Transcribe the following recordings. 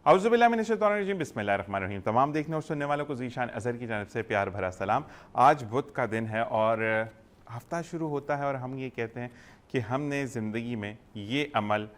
औज़ुबिल्लाहिमिनश्शैतानिर्रजीम बिस्मिल्लाहिर्रहमानिर्रहीम। तमाम देखने और सुनने वालों को ज़ीशान अज़हर की जानब से प्यार भरा सलाम। आज बुध का दिन है और हफ्ता शुरू होता है और हम ये कहते हैं कि हमने ज़िंदगी में ये अमल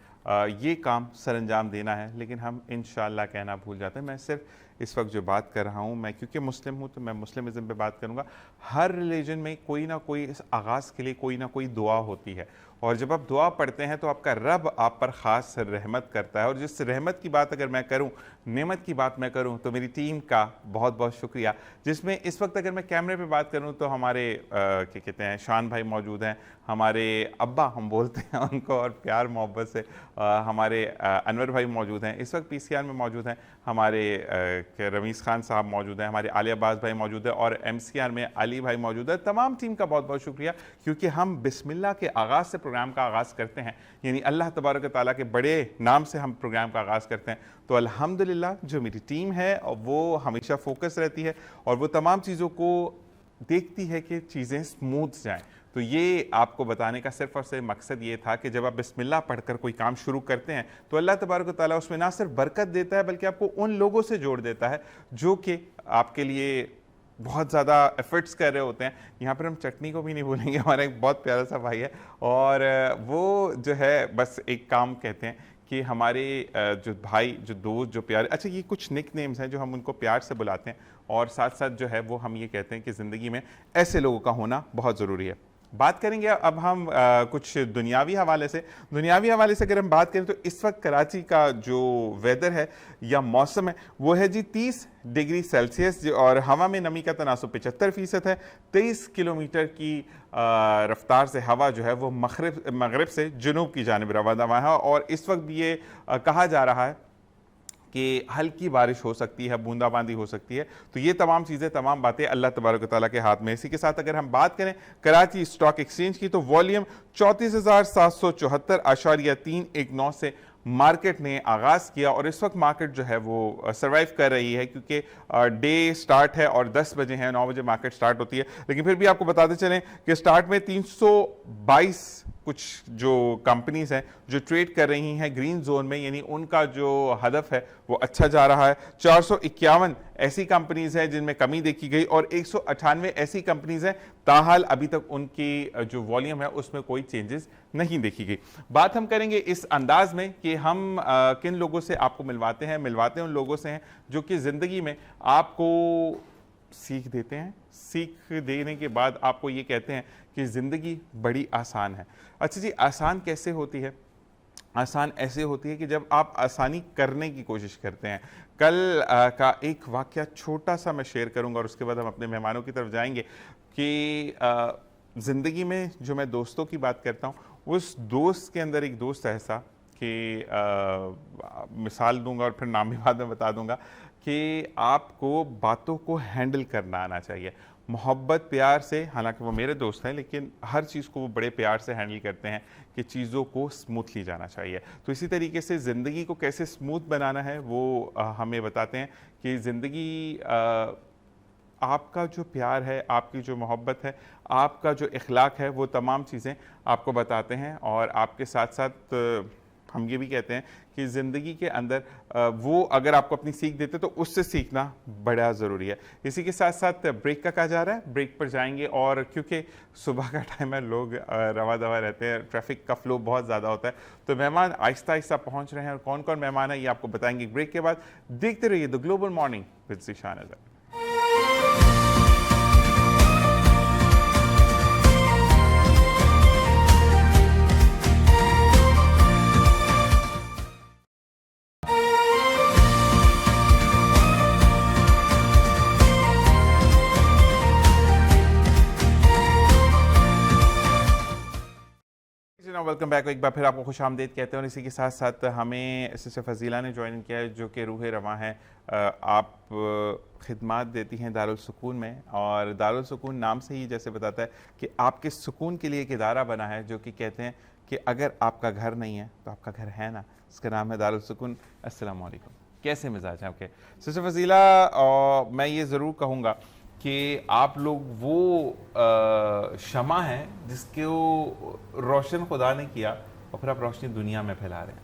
ये काम सरअंजाम देना है, लेकिन हम इंशाअल्लाह कहना भूल जाते हैं। मैं सिर्फ इस वक्त जो बात कर रहा हूँ, मैं क्योंकि मुस्लिम हूँ तो मैं मुस्लिमिज़म पे बात करूँगा। हर रिलीजन में कोई ना कोई इस आगाज़ के लिए कोई ना कोई दुआ होती है, और जब आप दुआ पढ़ते हैं तो आपका रब आप पर ख़ास रहमत करता है। और जिस रहमत की बात अगर मैं करूं, नेमत की बात मैं करूं, तो मेरी टीम का बहुत बहुत शुक्रिया, जिसमें इस वक्त अगर मैं कैमरे पे बात करूं तो हमारे क्या कहते हैं, शान भाई मौजूद हैं, हमारे अब्बा हम बोलते हैं उनको और प्यार मोहब्बत से, हमारे अनवर भाई मौजूद हैं, इस वक्त पीसीआर में मौजूद हैं, हमारे रमीज़ खान साहब मौजूद हैं, हमारे आलिया अब्बास भाई मौजूद है, और एमसीआर में अली भाई मौजूद है। तमाम टीम का बहुत बहुत शुक्रिया, क्योंकि हम बिस्मिल्लाह के आगाज़ से प्रोग्राम का आगाज़ करते हैं, यानी अल्लाह तबारक ताला के बड़े नाम से हम प्रोग्राम का आगाज़ करते हैं। तो अल्हम्दुलिल्लाह जो मेरी टीम है वो हमेशा फोकस रहती है और वो तमाम चीज़ों को देखती है कि चीज़ें स्मूथ जाएं। तो ये आपको बताने का सिर्फ और सिर्फ मकसद ये था कि जब आप बिस्मिल्लाह पढ़कर कोई काम शुरू करते हैं तो अल्लाह तबारक ताला उसमें ना सिर्फ बरकत देता है, बल्कि आपको उन लोगों से जोड़ देता है जो कि आपके लिए बहुत ज़्यादा एफर्ट्स कर रहे होते हैं। यहाँ पर हम चटनी को भी नहीं भूलेंगे, हमारा एक बहुत प्यारा सा भाई है, और वो जो है बस एक काम कहते हैं कि हमारे जो भाई, जो दोस्त, जो प्यारे, अच्छा ये कुछ निक नेम्स हैं जो हम उनको प्यार से बुलाते हैं, और साथ साथ जो है वो हम ये कहते हैं कि ज़िंदगी में ऐसे लोगों का होना बहुत ज़रूरी है। बात करेंगे अब हम कुछ दुनियावी हवाले से। दुनियावी हवाले से अगर हम बात करें तो इस वक्त कराची का जो वेदर है या मौसम है वो है जी 30 डिग्री सेल्सियस, और हवा में नमी का तनासुब 75% है। 23 किलोमीटर की रफ्तार से हवा जो है वो मगरिब से जुनूब की जानिब रवाना है, और इस वक्त भी ये कहा जा रहा है कि हल्की बारिश हो सकती है, बूंदाबांदी हो सकती है। तो ये तमाम चीज़ें, तमाम बातें अल्लाह तबारक ताला के हाथ में। इसी के साथ अगर हम बात करें कराची स्टॉक एक्सचेंज की, तो वॉल्यूम 34,774.319 से मार्केट ने आगाज़ किया, और इस वक्त मार्केट जो है वो सर्वाइव कर रही है, क्योंकि डे स्टार्ट है और 10 बजे है, 9 बजे मार्केट स्टार्ट होती है। लेकिन फिर भी आपको बताते चलें कि स्टार्ट में 322 कुछ जो कंपनीज हैं जो ट्रेड कर रही हैं ग्रीन जोन में, यानी उनका जो हदफ है वो अच्छा जा रहा है। 451 ऐसी कंपनीज हैं जिनमें कमी देखी गई, और 198 ऐसी कंपनीज हैं ताहाल अभी तक उनकी जो वॉल्यूम है उसमें कोई चेंजेस नहीं देखी गई। बात हम करेंगे इस अंदाज में कि हम किन लोगों से आपको मिलवाते हैं उन लोगों से हैं जो कि ज़िंदगी में आपको सीख देते हैं। सीख देने के बाद आपको ये कहते हैं कि ज़िंदगी बड़ी आसान है। अच्छा जी, आसान कैसे होती है? आसान ऐसे होती है कि जब आप आसानी करने की कोशिश करते हैं। कल का एक वाक़या छोटा सा मैं शेयर करूंगा और उसके बाद हम अपने मेहमानों की तरफ जाएंगे कि ज़िंदगी में जो मैं दोस्तों की बात करता हूँ, उस दोस्त के अंदर एक दोस्त ऐसा कि मिसाल दूंगा और फिर नाम भी बाद में बता दूंगा कि आपको बातों को हैंडल करना आना चाहिए, मोहब्बत प्यार से। हालांकि वो मेरे दोस्त हैं, लेकिन हर चीज़ को वो बड़े प्यार से हैंडल करते हैं कि चीज़ों को स्मूथली जाना चाहिए। तो इसी तरीके से ज़िंदगी को कैसे स्मूथ बनाना है वो हमें बताते हैं कि ज़िंदगी आपका जो प्यार है, आपकी जो मोहब्बत है, आपका जो इखलाक है, वो तमाम चीज़ें आपको बताते हैं। और आपके साथ साथ हम ये भी कहते हैं कि ज़िंदगी के अंदर वो अगर आपको अपनी सीख देते तो उससे सीखना बड़ा ज़रूरी है। इसी के साथ साथ ब्रेक का कहा जा रहा है, ब्रेक पर जाएंगे, और क्योंकि सुबह का टाइम है, लोग रवा दवा रहते हैं, ट्रैफिक का फ्लो बहुत ज़्यादा होता है, तो मेहमान आहिस्ता आहिस्ता पहुँच रहे हैं, और कौन कौन मेहमान है ये आपको बताएंगे ब्रेक के बाद। देखते रहिए the global morning with Zeeshan Azhar. Welcome back. एक बार फिर आपको खुश आमदीद कहते हैं, और इसी के साथ साथ हमें सिस्टर फजीला ने ज्वाइन किया है जो कि रूह रवां है। आप खिदमत देती हैं दारुल सुकून में, और दारुल सुकून नाम से ही जैसे बताता है कि आपके सुकून के लिए एक इदारा बना है जो कि कहते हैं कि अगर आपका घर नहीं है तो आपका घर है ना। इसका नाम है दारुल सुकून। अस्सलाम वालेकुम, कैसे मिजाज हैं आपके? सिस्टर फजीला, मैं ये ज़रूर कहूँगा कि आप लोग वो शमा हैं जिसको रोशन खुदा ने किया और फिर आप रोशनी दुनिया में फैला रहे हैं।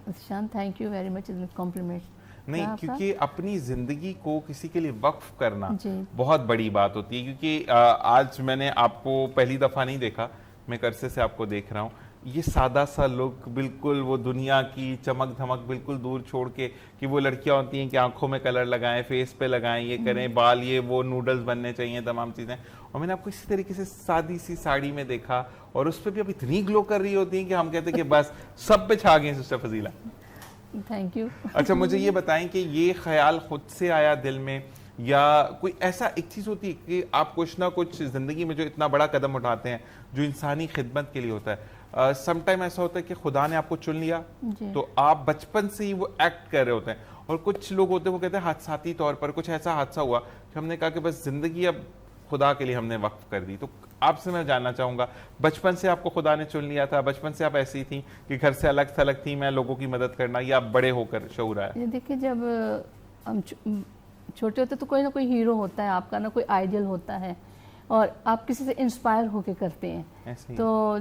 Shaan, thank you very much compliment. नहीं, क्योंकि अपनी जिंदगी को किसी के लिए वक्फ करना जी। बहुत बड़ी बात होती है। क्योंकि आज मैंने आपको पहली दफा नहीं देखा, मैं करसे से आपको देख रहा हूँ। ये सादा सा लुक, बिल्कुल वो दुनिया की चमक धमक बिल्कुल दूर छोड़ के, कि वो लड़कियां होती हैं कि आंखों में कलर लगाएं, फेस पे लगाएं, ये करें, बाल ये वो नूडल्स बनने चाहिए, तमाम चीजें। और मैंने आपको इसी तरीके से सादी सी साड़ी में देखा, और उस पर भी अब इतनी ग्लो कर रही होती है कि हम कहते हैं कि बस सब पे छा गए सिस्टर फजीला। Thank you. अच्छा, मुझे ये बताएं कि ये ख्याल खुद से आया दिल में, या कोई ऐसा एक चीज़ होती है कि आप कुछ ना कुछ ज़िंदगी में जो इतना बड़ा कदम उठाते हैं जो इंसानी खिदमत के लिए होता है, समटाइम ऐसा होता है कि खुदा ने आपको चुन लिया तो आप बचपन से ही वो एक्ट कर रहे होते हैं, और कुछ लोग होते हैं वो कहते हैं हादसाती तौर पर कुछ ऐसा हादसा हुआ कि हमने कहा कि बस ज़िंदगी अब खुदा के लिए हमने वक्फ कर दी। तो आपसे मैं जानना चाहूँगा, बचपन से आपको खुदा ने चुन लिया था, बचपन से आप ऐसी थी कि घर से अलग थलग थी, मैं लोगों की मदद करना, या आप बड़े होकर शऊर आया? देखिए, जब हम छोटे होते तो कोई ना कोई हीरो होता है आपका, ना कोई आइडियल होता है, और आप किसी से इंस्पायर होके करते हैं। तो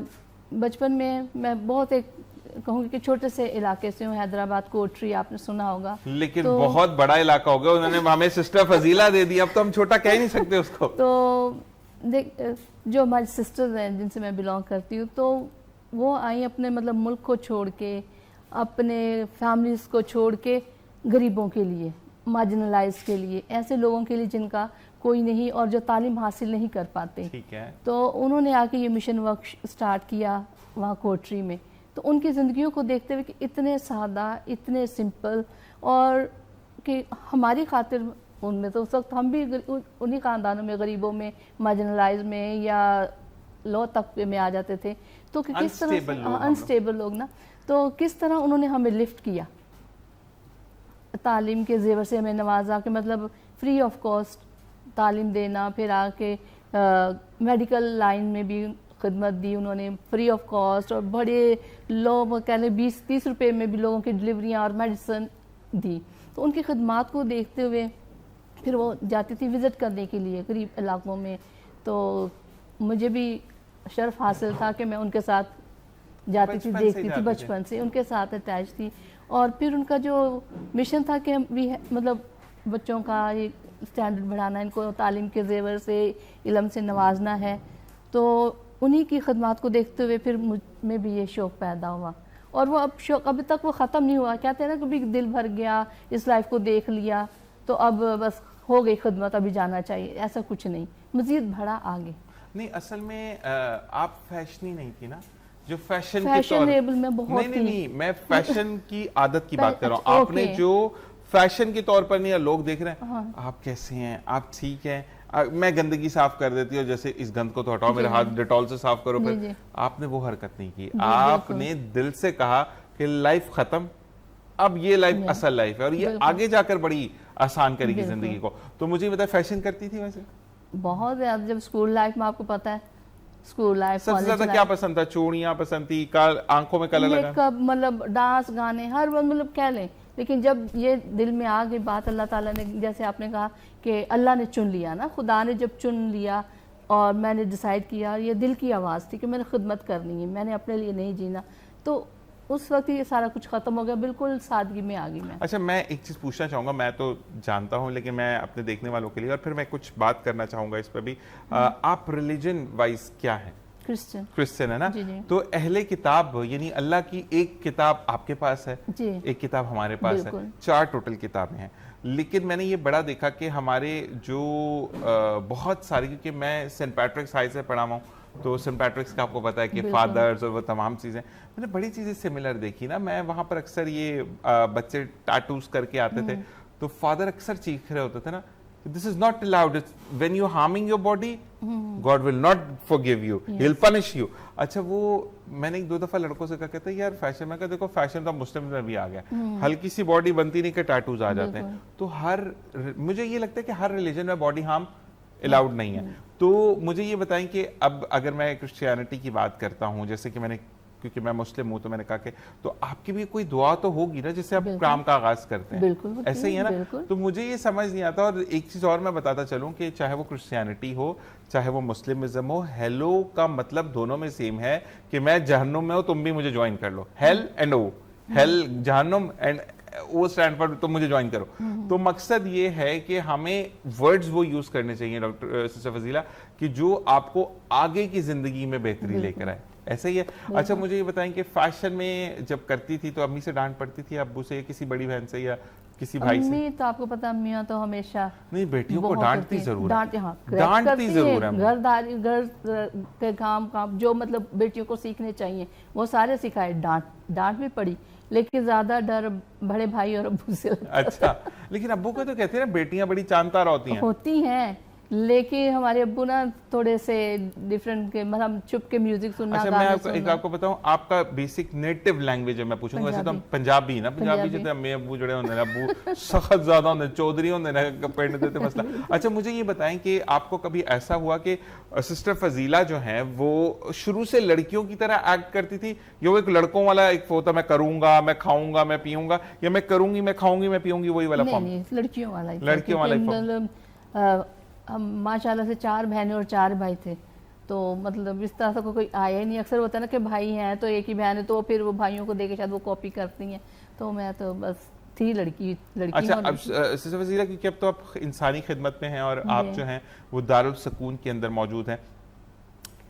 बचपन में मैं बहुत एक कहूँगी कि छोटे से इलाके से हूँ, हैदराबाद, कोटरी, आपने सुना होगा। लेकिन तो बहुत बड़ा इलाका हो गया, उन्होंने हमें सिस्टर फजीला दे दी, अब तो हम छोटा कह ही नहीं सकते उसको। तो देख, जो हमारी सिस्टर्स हैं जिनसे मैं बिलोंग करती हूँ, तो वो आई अपने मतलब मुल्क को छोड़ के, अपने फैमिलीज को छोड़ के, गरीबों के लिए, मार्जिनलाइज के लिए, ऐसे लोगों के लिए जिनका कोई नहीं और जो तालीम हासिल नहीं कर पाते। ठीक है। तो उन्होंने आके ये मिशन वर्क स्टार्ट किया वहाँ कोटरी में। तो उनकी ज़िंदगियों को देखते हुए कि इतने सादा, इतने सिंपल, और कि हमारी खातिर उनमें तो उस वक्त हम भी उन्हीं ख़ानदानों में, गरीबों में, मार्जिनलाइज में या लो तबके में आ जाते थे। तो कि किस तरह अनस्टेबल लोग ना, तो किस तरह उन्होंने हमें लिफ्ट किया, तालीम के जेवर से हमें नवाजा, के मतलब फ्री ऑफ कॉस्ट तालीम देना, फिर आके मेडिकल लाइन में भी खिदमत दी उन्होंने फ्री ऑफ कॉस्ट, और बड़े लो कह लें 20-30 रुपए में भी लोगों की डिलीवरियाँ और मेडिसिन दी। तो उनकी खिदमत को देखते हुए फिर वो जाती थी विज़िट करने के लिए गरीब इलाकों में। तो मुझे भी शर्फ हासिल था कि मैं उनके साथ जाती थी, देखती थी, बचपन से उनके साथ अटैच थी। और फिर उनका जो मिशन था कि हम भी मतलब बच्चों का ये स्टैंडर्ड बढ़ाना, इनको तालीम के जेवर से, इल्म से नवाजना है। तो उन्हीं की खदमात को देखते हुए फिर मुझ में भी ये शौक़ पैदा हुआ, और वो अब शौक़ अभी तक वो ख़त्म नहीं हुआ। कहते हैं ना, कभी दिल भर गया, इस लाइफ को देख लिया तो अब बस हो गई खिदमत, अभी जाना चाहिए, ऐसा कुछ नहीं, मज़ीद बढ़ा आगे। नहीं, असल में आप फैशनी नहीं थी ना, जो फैशन फैशनेबल में बहुत नहीं, मैं फैशन की आदत की बात कर रहा हूँ। आपने जो फैशन के तौर पर नहीं, लोग देख रहे हैं आप कैसे हैं, आप ठीक हैं, मैं गंदगी साफ कर देती हूँ, जैसे इस गंद को तो हटाओ, मेरे हाथ डेटॉल से साफ करो। फिर आपने वो हरकत नहीं की, आपने दिल से कहा कि लाइफ खत्म, अब ये लाइफ असल लाइफ है, और ये आगे जाकर बड़ी आसान करेगी जिंदगी को। तो मुझे बताया, फैशन करती थी वैसे? बहुत ज्यादा। जब स्कूल लाइफ में, आपको पता है स्कूल लाइफ, सबसे ज्यादा क्या पसंद था? चूड़ियां पसंद थी, आंखों में कलर लगा, मतलब डांस, गाने, हर मतलब कह लें। लेकिन जब ये दिल में आ गई बात, अल्लाह ताला ने, जैसे आपने कहा कि अल्लाह ने चुन लिया ना, खुदा ने जब चुन लिया, और मैंने डिसाइड किया, ये दिल की आवाज़ थी कि मैंने खिदमत करनी है, मैंने अपने लिए नहीं जीना, तो उस वक्त ये सारा कुछ ख़त्म हो गया, बिल्कुल सादगी में आ गई मैं। अच्छा, मैं एक चीज़ पूछना चाहूँगा, मैं तो जानता हूँ लेकिन मैं अपने देखने वालों के लिए, और फिर मैं कुछ बात करना चाहूँगा इस पर भी। आप रिलीजन वाइज क्या है? क्रिश्चियन है ना? जी जी। तो अहले किताब यानी अल्लाह की एक किताब आपके पास है जी। एक किताब हमारे पास है, 4 टोटल किताबें हैं। लेकिन मैंने ये बड़ा देखा कि हमारे जो बहुत सारी, क्योंकि मैं सेंट पैट्रिक्स हाई से पढ़ा हूँ, तो सेंट पैट्रिक्स का आपको पता है कि फादर्स और वो तमाम चीज़ें, मैंने बड़ी चीज़ें सिमिलर देखी ना। मैं वहाँ पर अक्सर ये बच्चे टैटूज करके आते थे, तो फादर अक्सर चीख रहे होते थे ना, this is not allowed, when you harming your body God will not forgive you, he will punish you. अच्छा, वो मैंने 1-2 दफा लड़कों से कहा, कहते हैं यार फैशन, में कहा देखो फैशन तो मुस्लिम में भी आ गया, हल्की सी बॉडी बनती नहीं कि टैटूज आ जाते हैं। तो मुझे ये लगता है कि हर रिलीजन में बॉडी हार्म अलाउड नहीं है। तो मुझे ये बताएं कि अब अगर मैं क्रिश्चियनिटी की बात करता हूँ, जैसे कि मैंने, क्योंकि मैं मुस्लिम हूँ, तो मैंने कहा कि तो आपकी भी कोई दुआ तो होगी ना जिससे आप काम का आगाज करते हैं, ऐसे ही है ना? तो मुझे ये समझ नहीं आता। और एक चीज और मैं बताता चलूं कि चाहे वो क्रिश्चियनिटी हो, चाहे वो मुस्लिमिज्म हो, हेलो का मतलब दोनों में सेम है कि मैं जहन्नुम में हूँ, तुम भी मुझे ज्वाइन कर लो, हेल एंड ओ, हेल जहन्नुम एंड वो स्टैंड तो मुझे ज्वाइन करो। तो मकसद ये है कि हमें वर्ड्स वो यूज करने चाहिए डॉक्टर सिस्टर फजीला कि जो आपको आगे की जिंदगी में बेहतरी लेकर आए। ऐसा ही है। अच्छा मुझे ये बताएं कि फैशन में जब करती थी तो अम्मी से डांट पड़ती थी, अब्बू से, किसी बड़ी बहन से या किसी भाई से? अम्मी तो आपको पता, अम्मियाँ तो हमेशा नहीं, बेटियों को डांटती जरूर है। डांटती डांटती जरूर है। घरदारी, घर के काम जो मतलब बेटियों को सीखने चाहिए वो सारे सिखाए। डांट भी पड़ी, लेकिन ज्यादा डर बड़े भाई और अब्बू से लगता अच्छा, लेकिन अब्बू को तो कहते हैं ना बेटियां बड़ी चांदतारा होती हैं, लेकिन हमारे अब्बू ना थोड़े से डिफरेंट के, मतलब चुप के म्यूजिक सुनना। अच्छा मैं आपको बताऊं, आपका बेसिक नेटिव लैंग्वेज है मैं पूछूंगा। वैसे तो हम पंजाबी ना, पंजाबी जिते अम्मी अब्बू जुड़े होंगे ना, अब्बू सख्त ज्यादा होंगे, चौधरी होंगे ना, पेंड देते मसला। अच्छा मुझे ये बताएं कि आपको कभी ऐसा हुआ कि सिस्टर फजीला जो है वो शुरू से लड़कियों की तरह एक्ट करती थी, या वो एक लड़कों वाला एक होता मैं करूंगा, मैं खाऊंगा, मैं पीऊंगा, या मैं करूंगी, मैं खाऊंगी, मैं पीऊंगी, वही वाला फॉर्म? लड़कियों वाला, लड़कियों वाला। हम माशाल्लाह से 4 बहनें और 4 भाई थे, तो मतलब इस तरह से कोई आया ही नहीं। अक्सर होता है ना कि भाई हैं तो एक ही बहन है, तो फिर वो भाइयों को देके शायद वो कॉपी करती हैं, तो मैं तो बस थी लड़की। अच्छा अब सिस्टर फजीला, क्योंकि अब तो आप इंसानी खिदमत में हैं और आप जो हैं वो दारुल सकून के अंदर मौजूद हैं,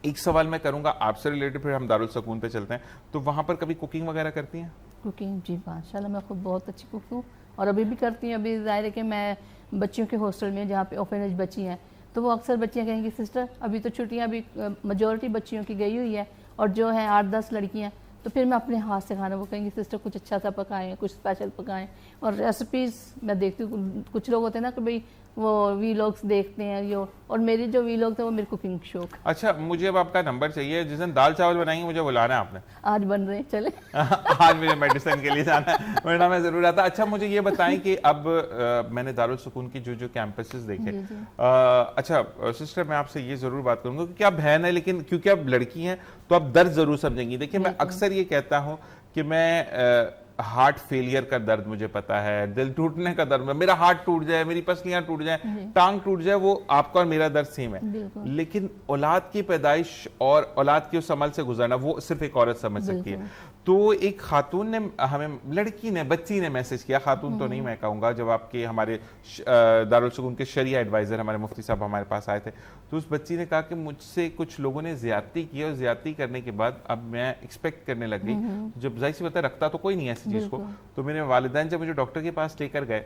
एक सवाल मैं करूंगा आपसे रिलेटेड, फिर हम दारुल सकून पे चलते हैं। तो वहां पर कभी कुकिंग वगैरह करती हैं? कुकिंग जी माशाल्लाह मैं खुद बहुत अच्छी कुक हूँ, और अभी भी करती हूँ। अभी जाहिर है कि मैं बच्चियों के हॉस्टल में, जहाँ पे ऑर्फनेज बच्ची हैं, तो वो अक्सर बच्चियाँ कहेंगी सिस्टर अभी तो छुट्टियाँ, अभी मेजॉरिटी बच्चियों की गई हुई है, और जो है 8-10 लड़कियाँ, तो फिर मैं अपने हाथ से खाना, वो कहेंगी सिस्टर कुछ अच्छा सा पकाएं, कुछ स्पेशल पकाएं। और रेसिपीज़ मैं देखती हूँ, कुछ लोग होते हैं ना कि भाई वो वीलॉग्स देखते हैं यो, और मेरी जो वीलॉग था वो मेरे कुकिंग शौक। अच्छा मुझे अब आपका नंबर चाहिए, जिस दिन दाल चावल बनाएंगे मुझे बुलाना है आपने। आज बन रहे हैं, चले आज मुझे मेडिसिन के लिए जाना है, वरना मैं जरूर आता। अच्छा मुझे ये बताएं कि अब मैंने दारुल सुकून की जो कैंपसेस देखे, अच्छा सिस्टर मैं आपसे ये जरूर बात करूंगा, क्योंकि आप बहन है, लेकिन क्योंकि आप लड़की हैं तो आप दर्द जरूर समझेंगी। देखिए मैं अक्सर ये कहता हूँ कि मैं हार्ट फेलियर का दर्द मुझे पता है, दिल टूटने का दर्द, मेरा हार्ट टूट जाए, मेरी पसलियां टूट जाए, टांग टूट जाए, वो आपका और मेरा दर्द सेम है। लेकिन औलाद की पैदाइश और औलाद के उस अमल से गुजरना वो सिर्फ एक औरत समझ सकती है। तो एक खातून ने हमें, लड़की ने, बच्ची ने मैसेज किया, खातून तो नहीं मैं कहूँगा, जब आपके हमारे दारुल सुकून के शरिया एडवाइजर हमारे मुफ्ती साहब हमारे पास आए थे, तो उस बच्ची ने कहा कि मुझसे कुछ लोगों ने ज्यादती की, और ज्यादती करने के बाद अब मैं एक्सपेक्ट करने लग गई, जब जाहिर सी बात है रखता तो कोई नहीं ऐसी चीज को, तो मेरे वालिदैन जब मुझे डॉक्टर के पास लेकर गए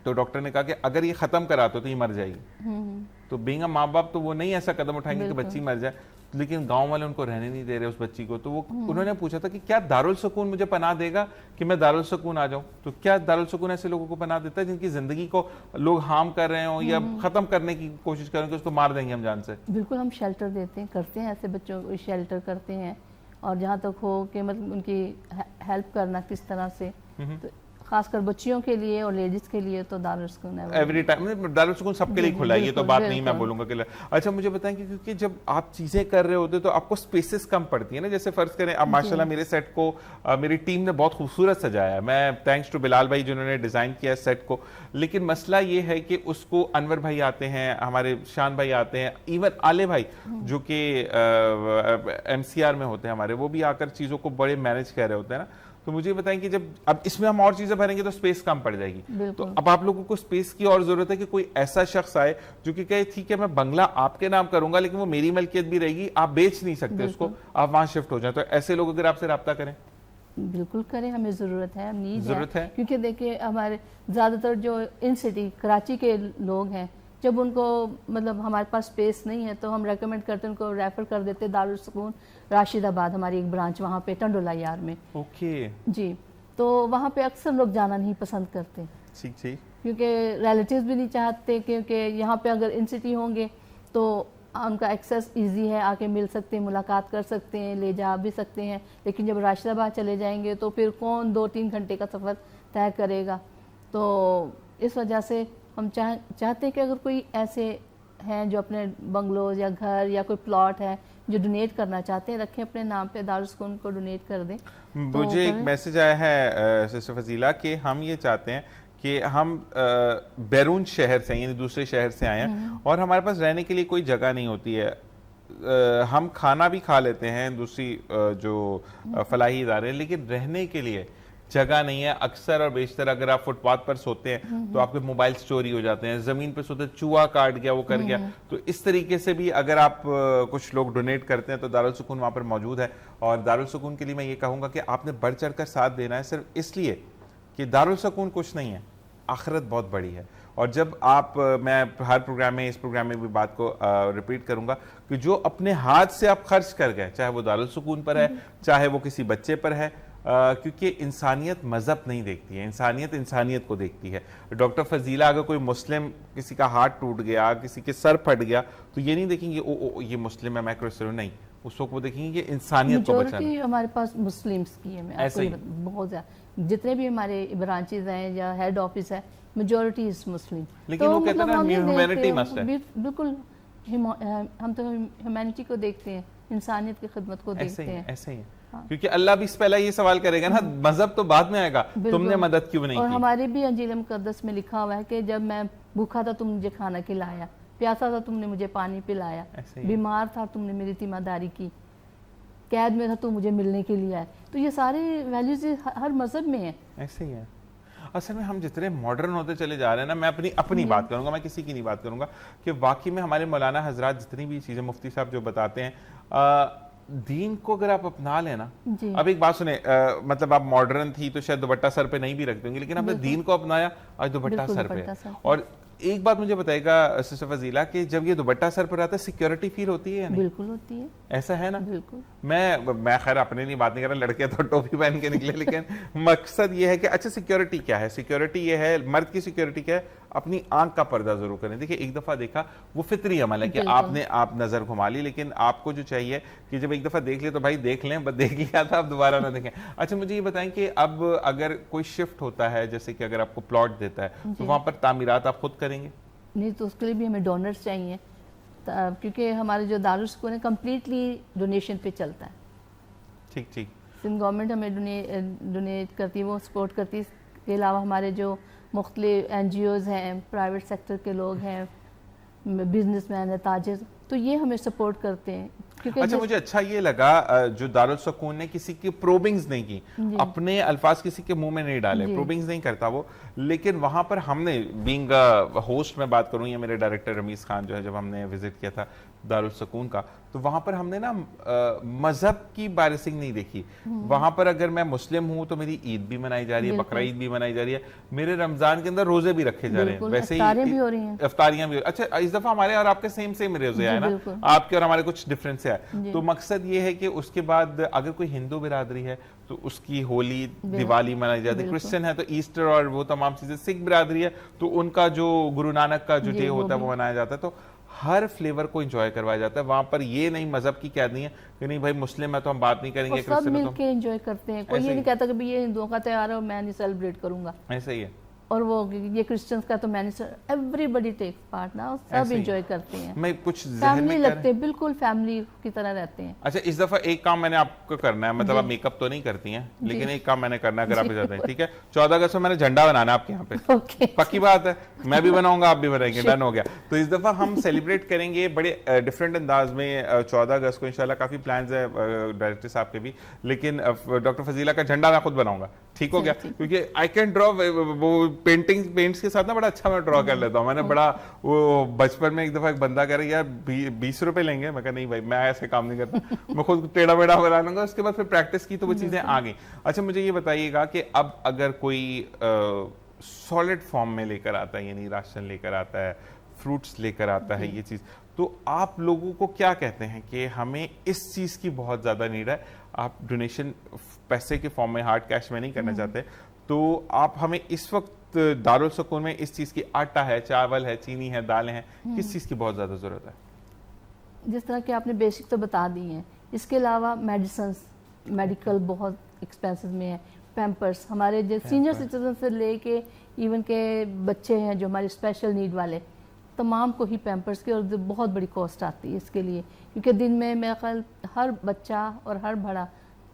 तो डॉक्टर ने कहा कि अगर ये खत्म करा तो ये मर जाएगी। तो बीइंग अ माँ बाप तो वो नहीं ऐसा कदम उठाएंगे कि बच्ची मर जाए, लेकिन गांव वाले उनको रहने नहीं दे रहे उस बच्ची को। तो वो उन्होंने पूछा था कि क्या दारुल सुकून मुझे पनाह देगा कि मैं दारुल सुकून आ जाऊं? तो क्या दारुल सुकून ऐसे लोगों को पनाह देता है जिनकी जिंदगी को लोग हार्म कर रहे हो या खत्म करने की कोशिश कर रहे हो कि उसको मार देंगे हम जान से? बिल्कुल, हम शेल्टर देते हैं, करते हैं, ऐसे बच्चों को शेल्टर करते हैं, और जहाँ तक हो कि मतलब उनकी हेल्प करना किस तरह से, तो खासकर बच्चियों के लिए और लेडीज के लिए तो दारुल सुकून एवरी टाइम, दारुल सुकून सबके लिए खुला है, ये तो बात नहीं मैं बोलूंगा कि। अच्छा मुझे बताएं कि क्योंकि जब आप चीजें कर रहे होते तो आपको स्पेसेस कम पड़ती है ना, जैसे फर्ज करें अब माशाल्लाह मेरे सेट को मेरी टीम ने बहुत खूबसूरत सजाया है, मैं थैंक्स टू बिलाल भाई जिन्होंने डिजाइन किया सेट को, लेकिन मसला ये है कि उसको अनवर भाई आते हैं, हमारे शान भाई आते हैं, इवन आले भाई जो कि MCR में होते हैं हमारे, वो भी आकर चीजों को बड़े मैनेज कर रहे होते हैं ना। तो मुझे बताएं कि जब अब इसमें हम और चीजें भरेंगे तो स्पेस कम पड़ जाएगी, तो अब आप लोगों को स्पेस की और जरूरत है कि कोई ऐसा शख्स आए जो कि कहे ठीक है मैं बंगला आपके नाम करूंगा, लेकिन वो मेरी मलकियत भी रहेगी, आप बेच नहीं सकते उसको, आप वहां शिफ्ट हो जाए। तो ऐसे लोग अगर आपसे राब्ता करें? बिल्कुल करें, हमें ज़रूरत है, नीड है, क्योंकि देखिए हमारे ज़्यादातर जो इन सिटी कराची के लोग हैं, जब उनको मतलब हमारे पास स्पेस नहीं है तो हम रेकमेंड करते हैं, उनको रेफर कर देते दारुल सुकून राशिदाबाद, हमारी एक ब्रांच वहाँ पे टंडोला यार में। ओके जी, तो वहाँ पे अक्सर लोग जाना नहीं पसंद करते, ठीक ठीक, क्योंकि रिलेटिव्स भी नहीं चाहते, क्योंकि यहाँ पे अगर इन सिटी होंगे तो उनका एक्सेस इजी है, आके मिल सकते हैं, मुलाकात कर सकते हैं, ले जा भी सकते हैं। लेकिन जब राशिदाबाद चले जाएंगे तो फिर कौन 2-3 घंटे का सफ़र तय करेगा? तो इस वजह से हम चाहते हैं कि अगर कोई ऐसे हैं जो अपने बंगलोज या घर या कोई प्लॉट है जो डोनेट करना चाहते हैं, रखें अपने नाम पे, दारुल सुकून को डोनेट कर दें। मुझे एक मैसेज आया है सिस्टर फजीला कि हम ये चाहते हैं कि हम बैरून शहर से यानी दूसरे शहर से आए हैं और हमारे पास रहने के लिए कोई जगह नहीं होती है, हम खाना भी खा लेते हैं दूसरी जो फलाही इदारे, लेकिन रहने के लिए जगह नहीं है। अक्सर और बेशतर अगर आप फुटपाथ पर सोते हैं तो आपके मोबाइल चोरी हो जाते हैं, जमीन पर सोते चूहा काट गया, वो कर गया। तो इस तरीके से भी अगर आप कुछ लोग डोनेट करते हैं तो दारुल सुकून वहां पर मौजूद है। और दारुल सुकून के लिए मैं ये कहूंगा कि आपने बढ़ चढ़ कर साथ देना है, सिर्फ इसलिए कि दारुल सुकून कुछ नहीं है, आखिरत बहुत बड़ी है। और जब आप मैं हर प्रोग्राम में, इस प्रोग्राम में भी बात को रिपीट करूंगा कि जो अपने हाथ से आप खर्च कर गए, चाहे वो दारुल सुकून पर है, चाहे वो किसी बच्चे पर है, क्योंकि इंसानियत मजहब नहीं देखती है, इंसानियत इंसानियत को देखती है। डॉक्टर फजीला अगर कोई मुस्लिम किसी का हाथ टूट गया, किसी के सर फट गया, तो ये नहीं देखेंगे ओ ये मुस्लिम है मैं क्रिश्चियन हूं, नहीं, उस वक्त वो देखेंगे कि इंसानियत को बचाना। हमारे पास मुस्लिम्स की है, मैं ऐसे ही बहुत ज्यादा जितने भी हमारे ब्रांचेज हैं या हेड ऑफिस है, मेजोरिटी इज मुस्लिम। लेकिन वो कहते हैं ना ह्यूमैनिटी मस्ट है। बिल्कुल, हम तो ह्यूमैनिटी को देखते हैं, इंसानियत की खिदमत को देखते हैं। ऐसे ही है। क्योंकि अल्लाह भी पहला ये सवाल करेगा ना, मजहब तो बाद में आएगा, तुमने मदद क्यों नहीं की। और हमारे भी अंजील मुकद्दस में लिखा हुआ है कि जब मैं भूखा था तुम मुझे खाना खिलाया, प्यासा था तुमने मुझे पानी पिलाया, बीमार था तुमने मेरी तीमारदारी की, कैद में था तू मुझे मिलने के लिए आया। तो ये सारे वैल्यूज हर मजहब में है। ऐसे ही है। असल में हम जितने मॉडर्न होते चले जा रहे हैं ना, मैं अपनी बात करूंगा, मैं किसी की नहीं बात करूंगा, कि वाकई में हमारे मौलाना हजरात जितनी भी चीजें मुफ्ती साहब जो बताते हैं, दीन को अगर आप अपना लेना। अब एक बात सुने, मतलब आप मॉडर्न थी तो शायद दुपट्टा सर पे नहीं भी रखते होंगे, लेकिन आपने दीन को अपनाया, आज दुपट्टा सर पे है। और एक बात मुझे बताएगा सिस्टर फजीला कि जब ये दुपट्टा सर पर आता है, सिक्योरिटी फील होती है या नहीं? बिल्कुल होती है। ऐसा है ना? बिल्कुल। मैं खैर अपने लिए बात नहीं कर रहा, लड़के तो टोपी पहन के निकले, लेकिन मकसद ये है कि अच्छा सिक्योरिटी क्या है? सिक्योरिटी ये है, मर्द की सिक्योरिटी क्या है? अपनी आंख का पर्दा जरूर करें। देखिए एक दफा देखा, वो फितरी अमल है कि आप नजर घुमा ली, लेकिन आपको जो चाहिए कि जब एक दफा देख ले तो भाई देख लें, बस देख लिया था अब दोबारा ना देखें। अच्छा मुझे ये बताएं कि अब अगर कोई शिफ्ट होता है, जैसे कि अगर आपको प्लॉट देता है तो वहां पर तामीरात आप खुद करेंगे? नहीं, तो उसके लिए भी हमें डोनर्स चाहिए, क्योंकि हमारे जो दारुल सुकून है कम्प्लीटली डोनेशन पे चलता है। ठीक ठीक। सिंध गवर्नमेंट हमें डोनेट करती है, वो सपोर्ट करती है। इसके अलावा हमारे जो मुख्तलिफ NGOs हैं, प्राइवेट सेक्टर के लोग हैं, बिजनेसमैन है, ताजिर, तो ये हमें सपोर्ट करते हैं। अच्छा मुझे अच्छा ये लगा जो दारुल सुकून ने किसी की प्रोबिंग्स नहीं की, अपने अल्फाज किसी के मुंह में नहीं डाले, प्रोबिंग्स नहीं करता वो, लेकिन वहां पर हमने बीइंग होस्ट में बात करूं, या मेरे डायरेक्टर रमीज खान जो है, जब हमने विजिट किया था दारुल सुकून का, तो वहां पर हमने ना मजहब की बारिशिंग नहीं देखी। वहां पर अगर मैं मुस्लिम हूं तो मेरी ईद भी मनाई जा रही है, बकरा ईद भी मनाई जा रही है, मेरे रमजान के अंदर रोजे भी रखे जा रहे हैं, वैसे ही भी हो रही हैं, इफ्तारियां भी। अच्छा इस दफा हमारे और आपके सेम रोजे आए ना, आपके और हमारे कुछ डिफरेंस है। तो मकसद ये है कि उसके बाद अगर कोई हिंदू बिरादरी है तो उसकी होली दिवाली मनाई जाती है, क्रिश्चियन है तो ईस्टर और वो तमाम चीजें, सिख बिरादरी है तो उनका जो गुरु नानक का जो डे होता है वो मनाया जाता है। तो हर फ्लेवर को एंजॉय करवाया जाता है वहां पर। ये नहीं मजहब की कैद नहीं है कि नहीं भाई मुस्लिम है तो हम बात नहीं करेंगे, सब मिलके एंजॉय करते हैं। कोई ये नहीं कहता कि ये हिंदुओं का त्योहार है और मैं नहीं सेलिब्रेट करूंगा। ऐसा ही है। और वो ये क्रिश्चियंस का तो मैनेजर, एवरीबॉडी टेक्स पार्ट ना, सब एंजॉय करते हैं। मैं कुछ फैमिली लगते हैं, बिल्कुल फैमिली की तरह रहते हैं। अच्छा इस दफा एक काम मैंने आपको करना है, मतलब आप मेकअप तो नहीं करती हैं, लेकिन एक काम मैंने करना है अगर आप इजाजत दें, ठीक है? 14 अगस्त में मैंने झंडा बनाना है आपके यहाँ पे। पक्की बात है, मैं भी बनाऊंगा आप भी बनाएंगे, डन हो गया। तो इस दफा हम सेलिब्रेट करेंगे बड़े डिफरेंट अंदाज में 14 अगस्त को। इंशाल्लाह काफी प्लान्स है डायरेक्टर साहब के भी, लेकिन डॉक्टर फजीला का झंडा मैं खुद बनाऊंगा, ठीक हो गया? क्योंकि आई कैन ड्रॉ, वो पेंट्स के साथ ना बड़ा अच्छा मैं ड्रॉ कर लेता हूँ। मैंने बड़ा वो बचपन में एक दफा एक बंदा कह रहा यार 20 रुपए लेंगे, मैं कहा नहीं भाई मैं ऐसे काम नहीं करता, मैं खुद टेढ़ा बेढ़ा बना लूंगा। उसके बाद फिर प्रैक्टिस की तो वो चीजें आ गई। अच्छा मुझे ये बताइएगा कि अब अगर कोई सॉलिड फॉर्म में लेकर आता है, यानी राशन लेकर आता है, फ्रूट्स लेकर आता है, ये चीज, तो आप लोगों को क्या कहते हैं कि हमें इस चीज की बहुत ज्यादा नीड है, आप डोनेशन पैसे के फॉर्म में, हार्ड कैश में नहीं करना चाहते, तो आप हमें इस वक्त दारुल सुकून में इस चीज की, आटा है, चावल है, चीनी है, दालें हैं, किस चीज की बहुत ज्यादा जरूरत है? जिस तरह के आपने बेसिक तो बता दी हैं, इसके अलावा मेडिसिन्स, मेडिकल बहुत एक्सपेंसिव में है, पैम्पर्स, हमारे जो सीनियर सिटीजन से लेके इवन के बच्चे हैं जो हमारे स्पेशल नीड वाले, तमाम को ही पैम्पर्स की और बहुत बड़ी कॉस्ट आती है इसके लिए, क्योंकि दिन में मेरा ख्याल हर बच्चा और हर बड़ा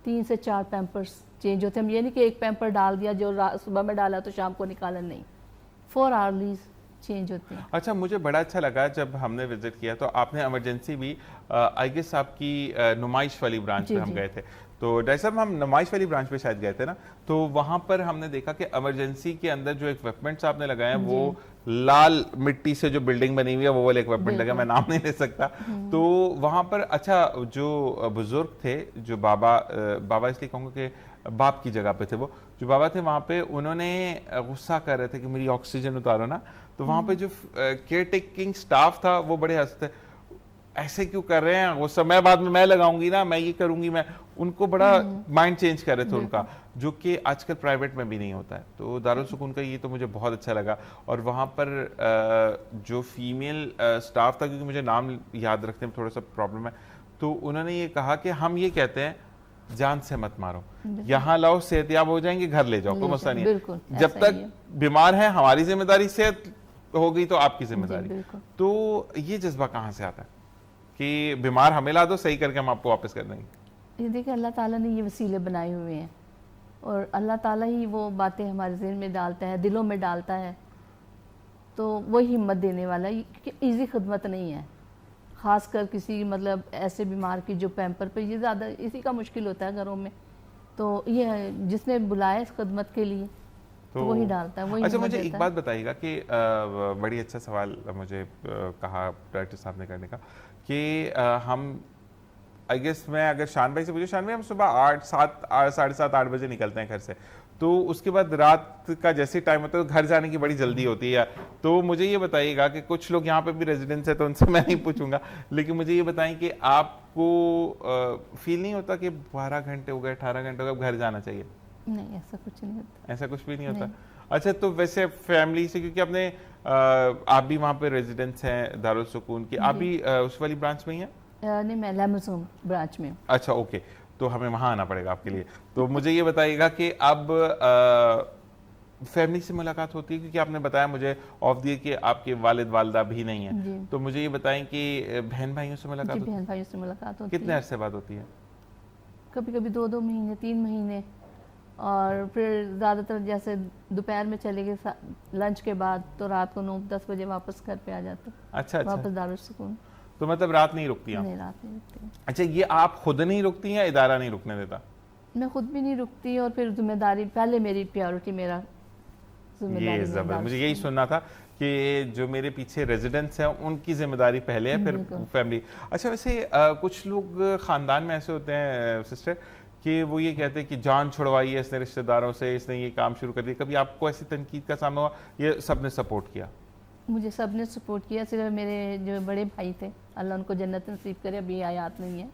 3 से 4 पैम्पर्स चेंज होते हैं। हम ये नहीं कि एक पैम्पर डाल दिया जो सुबह में डाला तो शाम को निकाला, नहीं, 4 आवर्लीज चेंज होती हैं। अच्छा, मुझे बड़ा अच्छा लगा जब हमने विजिट किया तो आपने इमरजेंसी भी आई गेस आपकी नुमाइश वाली ब्रांच जी, पे हम जी। गए थे। तो डॉक्टर साहब हम नुमाइश वाली ब्रांच पे शायद गए थे ना, तो वहां पर हमने देखा कि इमरजेंसी के अंदर जो इक्विपमेंट्स आपने लगाए हैं वो लाल मिट्टी से जो बिल्डिंग बनी हुई है वो वाले इक्विपमेंट लगे, मैं बिल्कुल। नाम नहीं ले सकता। तो वहां पर अच्छा जो बुजुर्ग थे, जो बाबा बाबा इसलिए कहूँगा कि बाप की जगह पे थे, वो जो बाबा थे वहां पे उन्होंने गुस्सा कर रहे थे कि मेरी ऑक्सीजन उतारो ना, तो वहां पे जो केयर टेकिंग स्टाफ था वो बड़े हंसते, ऐसे क्यों कर रहे हैं, वो समय बाद में मैं लगाऊंगी ना, मैं ये करूंगी, मैं उनको बड़ा माइंड चेंज कर रहे थे उनका, जो कि आजकल प्राइवेट में भी नहीं होता है। तो दारुल सुकून का ये तो मुझे बहुत अच्छा लगा। और वहाँ पर जो फीमेल स्टाफ था, क्योंकि मुझे नाम याद रखने में थोड़ा सा प्रॉब्लम है, तो उन्होंने ये कहा कि हम ये कहते हैं जान से मत मारो, यहाँ लाओ, सेहतयाब हो जाएंगे, घर ले जाओ, कोई मसला नहीं बिल्कुल, है। जब ऐसा ही तक है। बीमार है हमारी जिम्मेदारी, सेहत हो गई तो आपकी जी, जिम्मेदारी। बिल्कुल। तो ये जज्बा कहाँ से आता है कि बीमार हमें ला दो, सही करके हम आपको वापस कर देंगे? ये देखिए, अल्लाह ताला ने ये वसीले बनाए हुए हैं और अल्लाह ताला ही वो बातें हमारे ज़हन में डालता है, दिलों में डालता है, तो वही हिम्मत देने वाला है। कि ईजी खिदमत नहीं है, ख़ास कर किसी मतलब ऐसे बीमार की जो पैम्पर पे, ये ज़्यादा इसी का मुश्किल होता है घरों में। तो ये है, जिसने बुलाया इस खिदमत के लिए तो वही डालता है, वही अच्छा, हिम्मत मुझे एक देता है। बात बताइएगा कि बड़ी अच्छा सवाल मुझे कहा डायरेक्टर साहब ने करने का कि हम आई गेस, मैं अगर शान भाई से पूछूं, शान भाई हम सुबह 7:30 8 बजे निकलते हैं घर से, तो उसके बाद रात का जैसे टाइम होता है तो घर जाने की बड़ी जल्दी होती है। तो मुझे ये बताइएगा कि कुछ लोग यहाँ पे भी रेजिडेंट्स है तो उनसे मैं नहीं पूछूंगा, लेकिन मुझे ये बताएं कि आपको फील नहीं होता कि 12 घंटे हो गए, 18 घंटे हो गए, अब घर जाना चाहिए? नहीं, ऐसा कुछ नहीं होता। ऐसा कुछ भी नहीं होता? नहीं। अच्छा, तो वैसे फैमिली से, क्योंकि आपने आप भी वहाँ पे रेजिडेंट्स हैं दारुल सुकून की, आप भी उस वाली ब्रांच में ही हैं? नहीं, मैं लेमसोम ब्रांच में हूँ। अच्छा, ओके, तो हमें वहाँ आना पड़ेगा आपके लिए। तो मुझे ये बताइएगा कि अब फैमिली से मुलाकात होती है, क्योंकि आपने बताया मुझे ऑफ दी कि आपके वालिद वालिदा भी नहीं है, जी। तो मुझे ये बताएं कि बहन भाइयों से मुलाकात जी, होती बहन भाइयों से मुलाकात है? होती कितने है। अरसे बाद होती है? कभी कभी 2-2 महीने, 3 महीने, और फिर ज़्यादातर जैसे दोपहर में चले गए लंच के बाद, तो रात को 9-10 बजे वापस घर पे आ जाते, अच्छा अच्छा, वापस दारुल सुकून। तो मतलब रात नहीं रुकती आप? नहीं, रात नहीं रुकती। अच्छा, ये आप खुद नहीं रुकती या इदारा नहीं रुकने देता? मैं खुद भी नहीं रुकती, और फिर जिम्मेदारी पहले, मेरी प्रायोरिटी मेरा ये जिम्मेदारी जबर, दारुल मुझे यही सुकून। सुनना था कि जो मेरे पीछे रेजिडेंट्स हैं उनकी जिम्मेदारी पहले है, फिर बिल्कुल। फैमिली। अच्छा, वैसे कुछ लोग खानदान में ऐसे होते हैं सिस्टर कि वो ये कहते हैं कि जान छुड़वाई है इसने रिश्तेदारों से, इसने ये काम शुरू कर दिया, कभी आपको ऐसी तनकीद का सामना हुआ? ये सबने सपोर्ट किया? मुझे सब ने सपोर्ट किया, सिर्फ मेरे जो बड़े भाई थे, अल्लाह उनको जन्नत नसीब करे, अभी हयात नहीं है,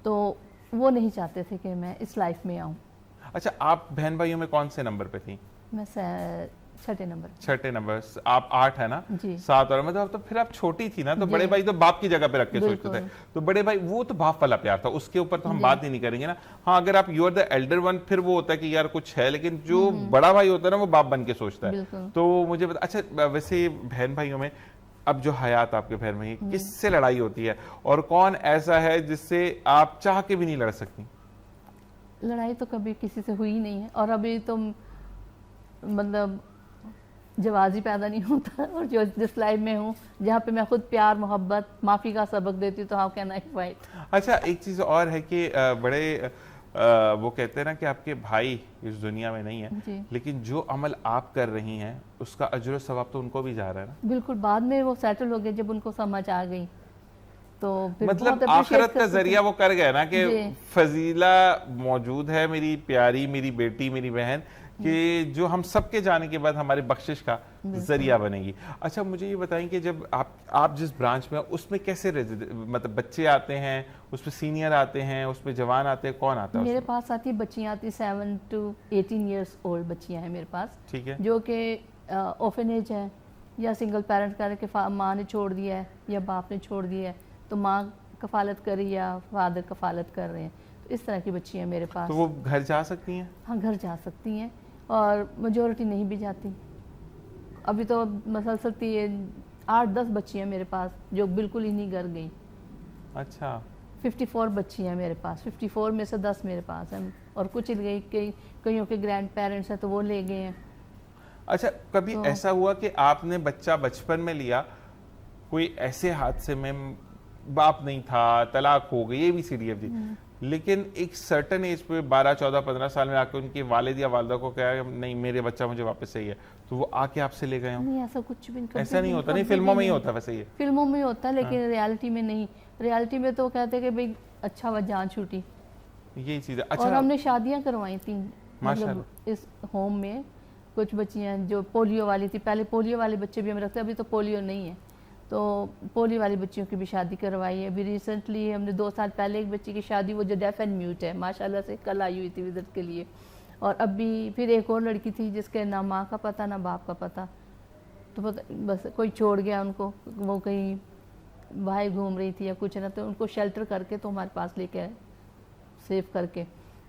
तो वो नहीं चाहते थे कि मैं इस लाइफ में आऊँ। अच्छा, आप बहन भाइयों में कौन से नंबर पे थी? मैं 6ठे नंबर। छठे नंबर, आप 8 है ना? जी। 7 और मतलब तो फिर आप छोटी थी ना, तो जी। बड़े भाई तो बाप की जगह पे रख के सोचते थे, बिल्कुल। तो बड़े भाई वो तो बाप वाला प्यार था, उसके ऊपर तो हम जी। बात ही नहीं करेंगे ना। हाँ, अगर आप you are the elder one, फिर वो होता है कि यार कुछ है, लेकिन जो बड़ा भाई होता है ना वो बाप बन के सोचता है। बिल्कुल। तो मुझे अच्छा, वैसे बहन भाइयों में अब जो हयात आपके बहन भाई, किससे लड़ाई होती है और कौन ऐसा है जिससे आप चाह के भी नहीं लड़ सकती? लड़ाई तो कभी किसी से हुई नहीं है, और अभी तो मतलब जवाज ही पैदा नहीं होता, और जो जिस लाइफ में हूँ जहाँ पे मैं खुद प्यार, मोहब्बत, माफ़ी का सबक देती हूँ, तो हाउ कैन आई फाइट। अच्छा, एक चीज़ और है कि बड़े वो कहते हैं ना कि आपके भाई इस दुनिया में नहीं है, जी। लेकिन जो अमल आप कर रही हैं उसका अजर सवाब तो उनको भी जा रहा है ना? बिल्कुल, बाद में वो सेटल हो गए जब उनको समझ आ गई, तो फिर मतलब बहुत appreciate आखिरत का करते थे। जरिया वो कर गए ना कि जी। फजीला मौजूद है, मेरी प्यारी, मेरी बेटी, मेरी बहन, कि जो हम सबके जाने के बाद हमारे बख्शिश का जरिया बनेगी। अच्छा, मुझे ये बताएं कि जब आप जिस ब्रांच में उसमें कैसे मतलब बच्चे आते हैं, उसमें सीनियर आते हैं, उसमें जवान आते हैं, कौन आता है मेरे उसमें? पास आती बच्चियाँ आती 7 to 18 ईयर्स ओल्ड बच्चियाँ हैं मेरे पास, ठीक है। जो कि ऑर्फनेज है, या सिंगल पेरेंट करके माँ ने छोड़ दिया है या बाप ने छोड़ दिया है, तो माँ कफालत कर रही है या फादर कफालत कर रहे हैं, तो इस तरह की बच्चियाँ मेरे पास। तो वो घर जा सकती हैं? हाँ, घर जा सकती हैं, और मेजोरिटी नहीं भी जाती। अभी तो मसलसल 8-10 बच्चियाँ मेरे पास जो बिल्कुल ही नहीं घर गई। अच्छा, 54 बच्चियाँ हैं मेरे पास, 54 में से 10 मेरे पास हैं, और कुछ गई, कईयों के ग्रैंड पेरेंट्स हैं तो वो ले गए हैं। अच्छा, कभी ऐसा हुआ कि आपने बच्चा बचपन में लिया, कोई ऐसे हादसे में बाप नहीं था, तलाक हो गई, ये भी सीरियस थी, लेकिन एक सर्टन एज पे 12, 14, 15 साल में आके उनके वालिद या वालदा को कहा नहीं मेरे बच्चा मुझे वापस चाहिए, तो वो आके आपसे ले गए हो? नहीं, ऐसा कुछ भी नहीं, ऐसा नहीं होता? नहीं, फिल्मों में ही होता वैसे ये। फिल्मों में होता है, लेकिन रियलिटी में नहीं। रियलिटी में तो कहते हैं कि भाई अच्छा हुआ जान छूटी। यही चीज है। और अच्छा, हमने शादियां करवाई थी, मतलब माशाल्लाह। इस होम में कुछ बच्चियां जो पोलियो वाली थी, पहले पोलियो वाले बच्चे भी हम रखते, अभी तो पोलियो नहीं है, तो पोलियो वाली बच्चियों की भी शादी करवाई है। अभी रिसेंटली हमने 2 साल पहले एक बच्ची की शादी, वो जो डेफ एंड म्यूट है, माशाल्लाह से कल आई हुई थी विजिट के लिए। और अभी फिर एक और लड़की थी जिसके ना माँ का पता ना बाप का पता, तो बस कोई छोड़ गया उनको, वो कहीं बाहर घूम रही थी या कुछ ना, तो उनको शेल्टर करके तो हमारे पास लेके आए, सेव करके,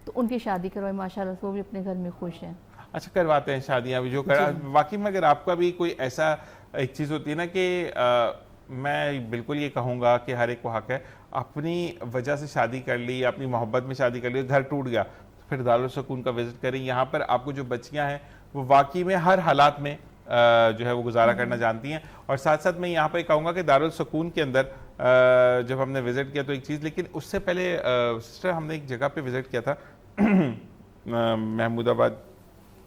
तो उनकी शादी करवाई माशाल्लाह से, वो भी अपने घर में खुश हैं। अच्छा, करवाते हैं शादियां भी जो वाकई में अगर आपका भी कोई ऐसा एक चीज़ होती है ना कि मैं बिल्कुल ये कहूँगा कि हर एक को हक है, अपनी वजह से शादी कर ली, अपनी मोहब्बत में शादी कर ली, घर टूट गया, तो फिर दारुल सुकून का विजिट करें। यहाँ पर आपको जो बच्चियाँ हैं वो वाकई में हर हालात में जो है वो गुजारा करना जानती हैं। और साथ साथ मैं यहाँ पर कहूँगा कि दारुल सुकून के अंदर जब हमने विजिट किया तो एक चीज़, लेकिन उससे पहले सिस्टर हमने एक जगह पे विजिट किया था महमूदाबाद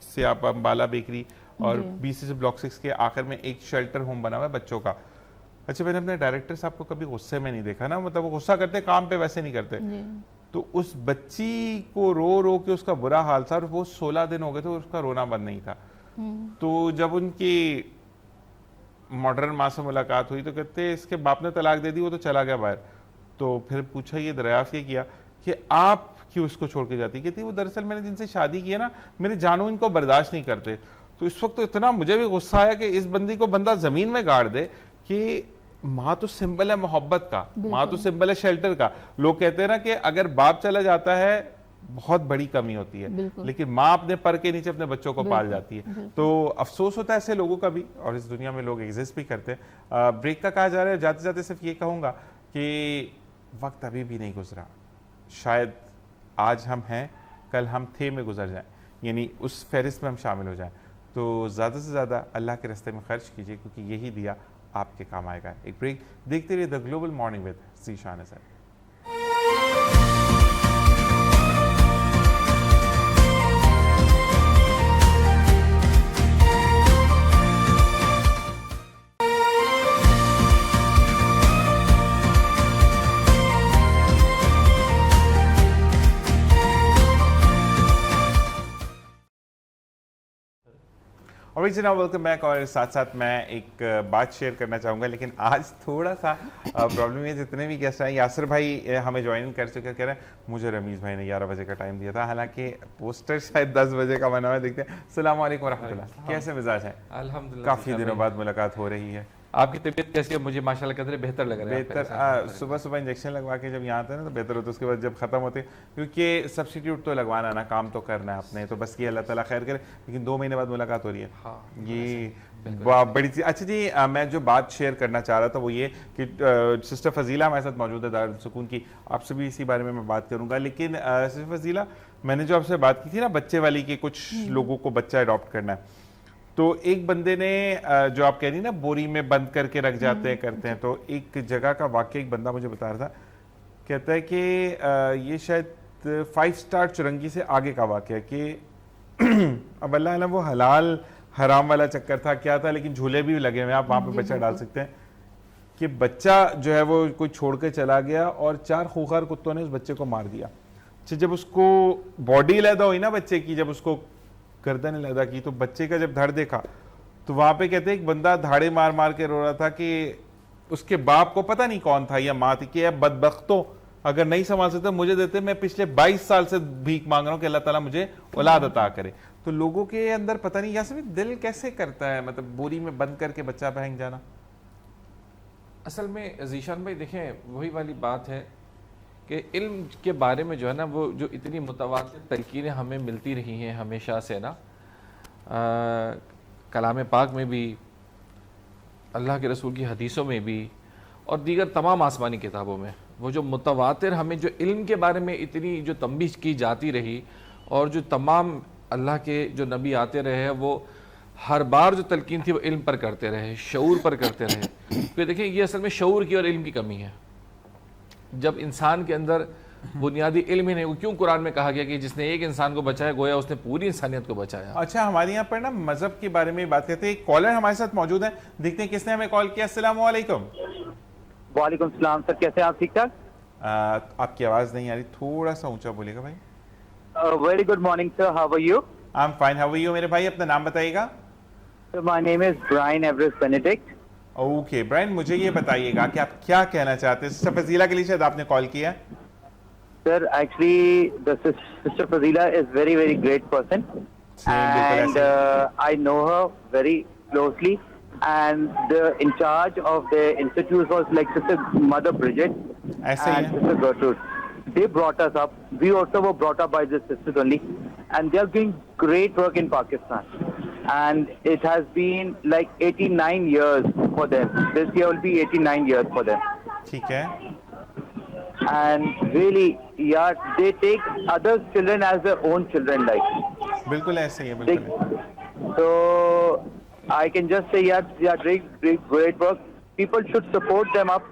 से आप अम्बाला बेकरी और BCC ब्लॉक 6 के आखिर में एक शेल्टर होम बना हुआ है बच्चों का। अच्छा, मैंने अपने डायरेक्टर साहब को कभी गुस्से में नहीं देखा ना, मतलब वो गुस्सा करते काम पे वैसे नहीं करते। तो उस बच्ची को रो रो के उसका बुरा हाल था, और वो 16 दिन हो गए थे उसका रोना बंद नहीं था। तो जब उनकी मॉडर्न माँ से मुलाकात हुई तो कहते इसके बाप ने तलाक दे दी, वो तो चला गया बाहर। तो फिर पूछा, ये दरियाफ्त ये किया कि आप क्यों उसको छोड़ के जाती? कहती वो दरअसल मैंने जिनसे शादी की है ना, मेरे जानू इनको बर्दाश्त नहीं करते। तो इस वक्त तो इतना मुझे भी गुस्सा आया कि इस बंदी को बंदा जमीन में गाड़ दे कि माँ तो सिंबल है मोहब्बत का, माँ तो सिंबल है शेल्टर का। लोग कहते हैं ना कि अगर बाप चला जाता है बहुत बड़ी कमी होती है, लेकिन माँ अपने पर के नीचे अपने बच्चों को पाल जाती है। तो अफसोस होता है ऐसे लोगों का भी, और इस दुनिया में लोग एग्जिस्ट भी करते हैं। ब्रेक का कहा जा रहा है, जाते जाते सिर्फ ये कहूँगा कि वक्त अभी भी नहीं गुजरा। शायद आज हम हैं, कल हम थे में गुजर जाएं, यानी उस फहरिस्त में हम शामिल हो जाएं। तो ज़्यादा से ज़्यादा अल्लाह के रास्ते में खर्च कीजिए, क्योंकि यही दिया आपके काम आएगा। एक ब्रेक, देखते रहिए the global morning with Zeeshan Azhar. और जी ना, वेलकम बैक। और साथ साथ मैं एक बात शेयर करना चाहूँगा, लेकिन आज थोड़ा सा प्रॉब्लम है। जितने भी गेस्ट आए, यासिर भाई हमें ज्वाइन कर चुके, कह रहे हैं मुझे रमीज़ भाई ने 11 बजे का टाइम दिया था, हालांकि पोस्टर शायद 10 बजे का बना हुआ है। देखते हैं। अस्सलाम वालेकुम रहमतुल्लाह, कैसे मिजाज है? अल्हम्दुलिल्लाह, काफ़ी दिनों बाद मुलाकात हो रही है। आपकी तबीयत कैसी है? मुझे माशाल्लाह कहते हैं बेहतर लग रहा है। बेहतर, सुबह सुबह इंजेक्शन लगवा के जब यहाँ आते हैं ना तो बेहतर होता है, उसके बाद जब खत्म होते हैं, क्योंकि सब्सिट्यूट तो लगवाना ना, काम तो करना है अपने, तो बस ये अल्लाह ताला खैर करे। लेकिन 2 महीने बाद मुलाकात हो रही है। हाँ, ये बड़ी चीज। अच्छा जी, मैं जो बात शेयर करना चाह रहा था वो ये कि सिस्टर फजीला हमारे साथ मौजूद है दारुल सुकून की, आपसे भी इसी बारे में मैं बात करूंगा। लेकिन सिस्टर फजीला, मैंने जो आपसे बात की थी ना बच्चे वाली, कि कुछ लोगों को बच्चा अडॉप्ट करना है, तो एक बंदे ने जो आप कह रही ना बोरी में बंद करके रख जाते हैं करते हैं, तो एक जगह का वाकई एक बंदा मुझे बता रहा था, कहता है कि ये शायद 5 स्टार चुरंगी से आगे का वाकया है कि अब अल्लाह ना वो हलाल हराम वाला चक्कर था क्या था, लेकिन झूले भी लगे हुए, आप वहाँ पे बच्चा डाल सकते हैं, कि बच्चा जो है वो कोई छोड़ के चला गया और 4 खूंखार कुत्तों ने उस बच्चे को मार दिया। जब उसको बॉडी अलहदा हुई ना बच्चे की, जब उसको गर्दन अलहदा की, तो बच्चे का जब धड़ देखा तो वहां पे कहते एक बंदा धाड़े मार मार के रो रहा था कि उसके बाप को पता नहीं कौन था या माँ थी, कि अब बदबख्तों अगर नहीं संभाल सकते मुझे देते, मैं पिछले 22 साल से भीख मांग रहा हूँ कि अल्लाह ताला मुझे औलाद अता करे। तो लोगों के अंदर पता नहीं यासमीन दिल कैसे करता है, मतलब बोरी में बंद करके बच्चा बहंग जाना। असल में ज़ीशान भाई देखें, वही वाली बात है कि इल्म के बारे में जो है ना, वो जो इतनी मुतवातिर तलकीनें हमें मिलती रही हैं हमेशा से ना, कलाम पाक में भी, अल्लाह के रसूल की हदीसों में भी, और दीगर तमाम आसमानी किताबों में, वो जो मुतवातिर हमें जो इल्म के बारे में इतनी जो तंबीह की जाती रही, और जो तमाम अल्लाह के जो नबी आते रहे हैं वो हर बार जो तलकीन थी वो इल्म पर करते रहे, शऊर पर करते रहे। क्योंकि देखिए ये असल में शऊर की और इल्म की कमी है। जब इंसान के अंदर बुनियादी इल्म ही नहीं, वो क्यों कुरान में कहा गया कि जिसने एक इंसान को बचाया गोया उसने पूरी इंसानियत को बचाया। अच्छा, हमारे यहाँ पर ना मजहब के बारे में बात करते हैं। एक कॉलर हमारे साथ मौजूद है, देखते हैं किसने हमें कॉल किया। अस्सलाम वालेकुम। वालेकुम सलाम सर, कैसे हैं आप? ठीक ठाक। आपकी आवाज नहीं आ रही, थोड़ा सा ऊंचा बोलेगा भाई। Very good morning sir, how are you? I am fine, how are you मेरे भाई? अपना नाम बताइएगा। My name is Brian Everest Benedict. Okay Brian, मुझे ये बताइएगा कि आप क्या कहना चाहते हैं सिस्टर फजीला के लिए, शायद आपने कॉल किया। Sir actually the sister Fazila is very very great person and I know her very closely and the in charge of the institute was like Sister Mother Bridget ऐसे ही and है। Sister Gertrude. They brought us up. We also were brought up by the sisters only, and they are doing great work in Pakistan. And it has been like 89 years for them. This year will be 89 years for them. ठीक है। And really, yeah, they take other children as their own children, like. बिल्कुल ऐसे ही है, They, बिल्कुल है। so I can just say, yeah, they are doing great work. People should support them up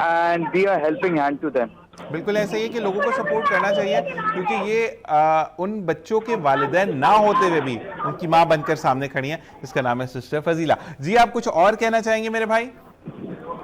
and be a helping hand to them. बिल्कुल ऐसा ही है कि लोगों को सपोर्ट करना चाहिए, क्योंकि ये उन बच्चों के वालिदैन ना होते हुए भी उनकी माँ बनकर सामने खड़ी हैं, जिसका नाम है सिस्टर फजीला जी। आप कुछ और कहना चाहेंगे मेरे भाई?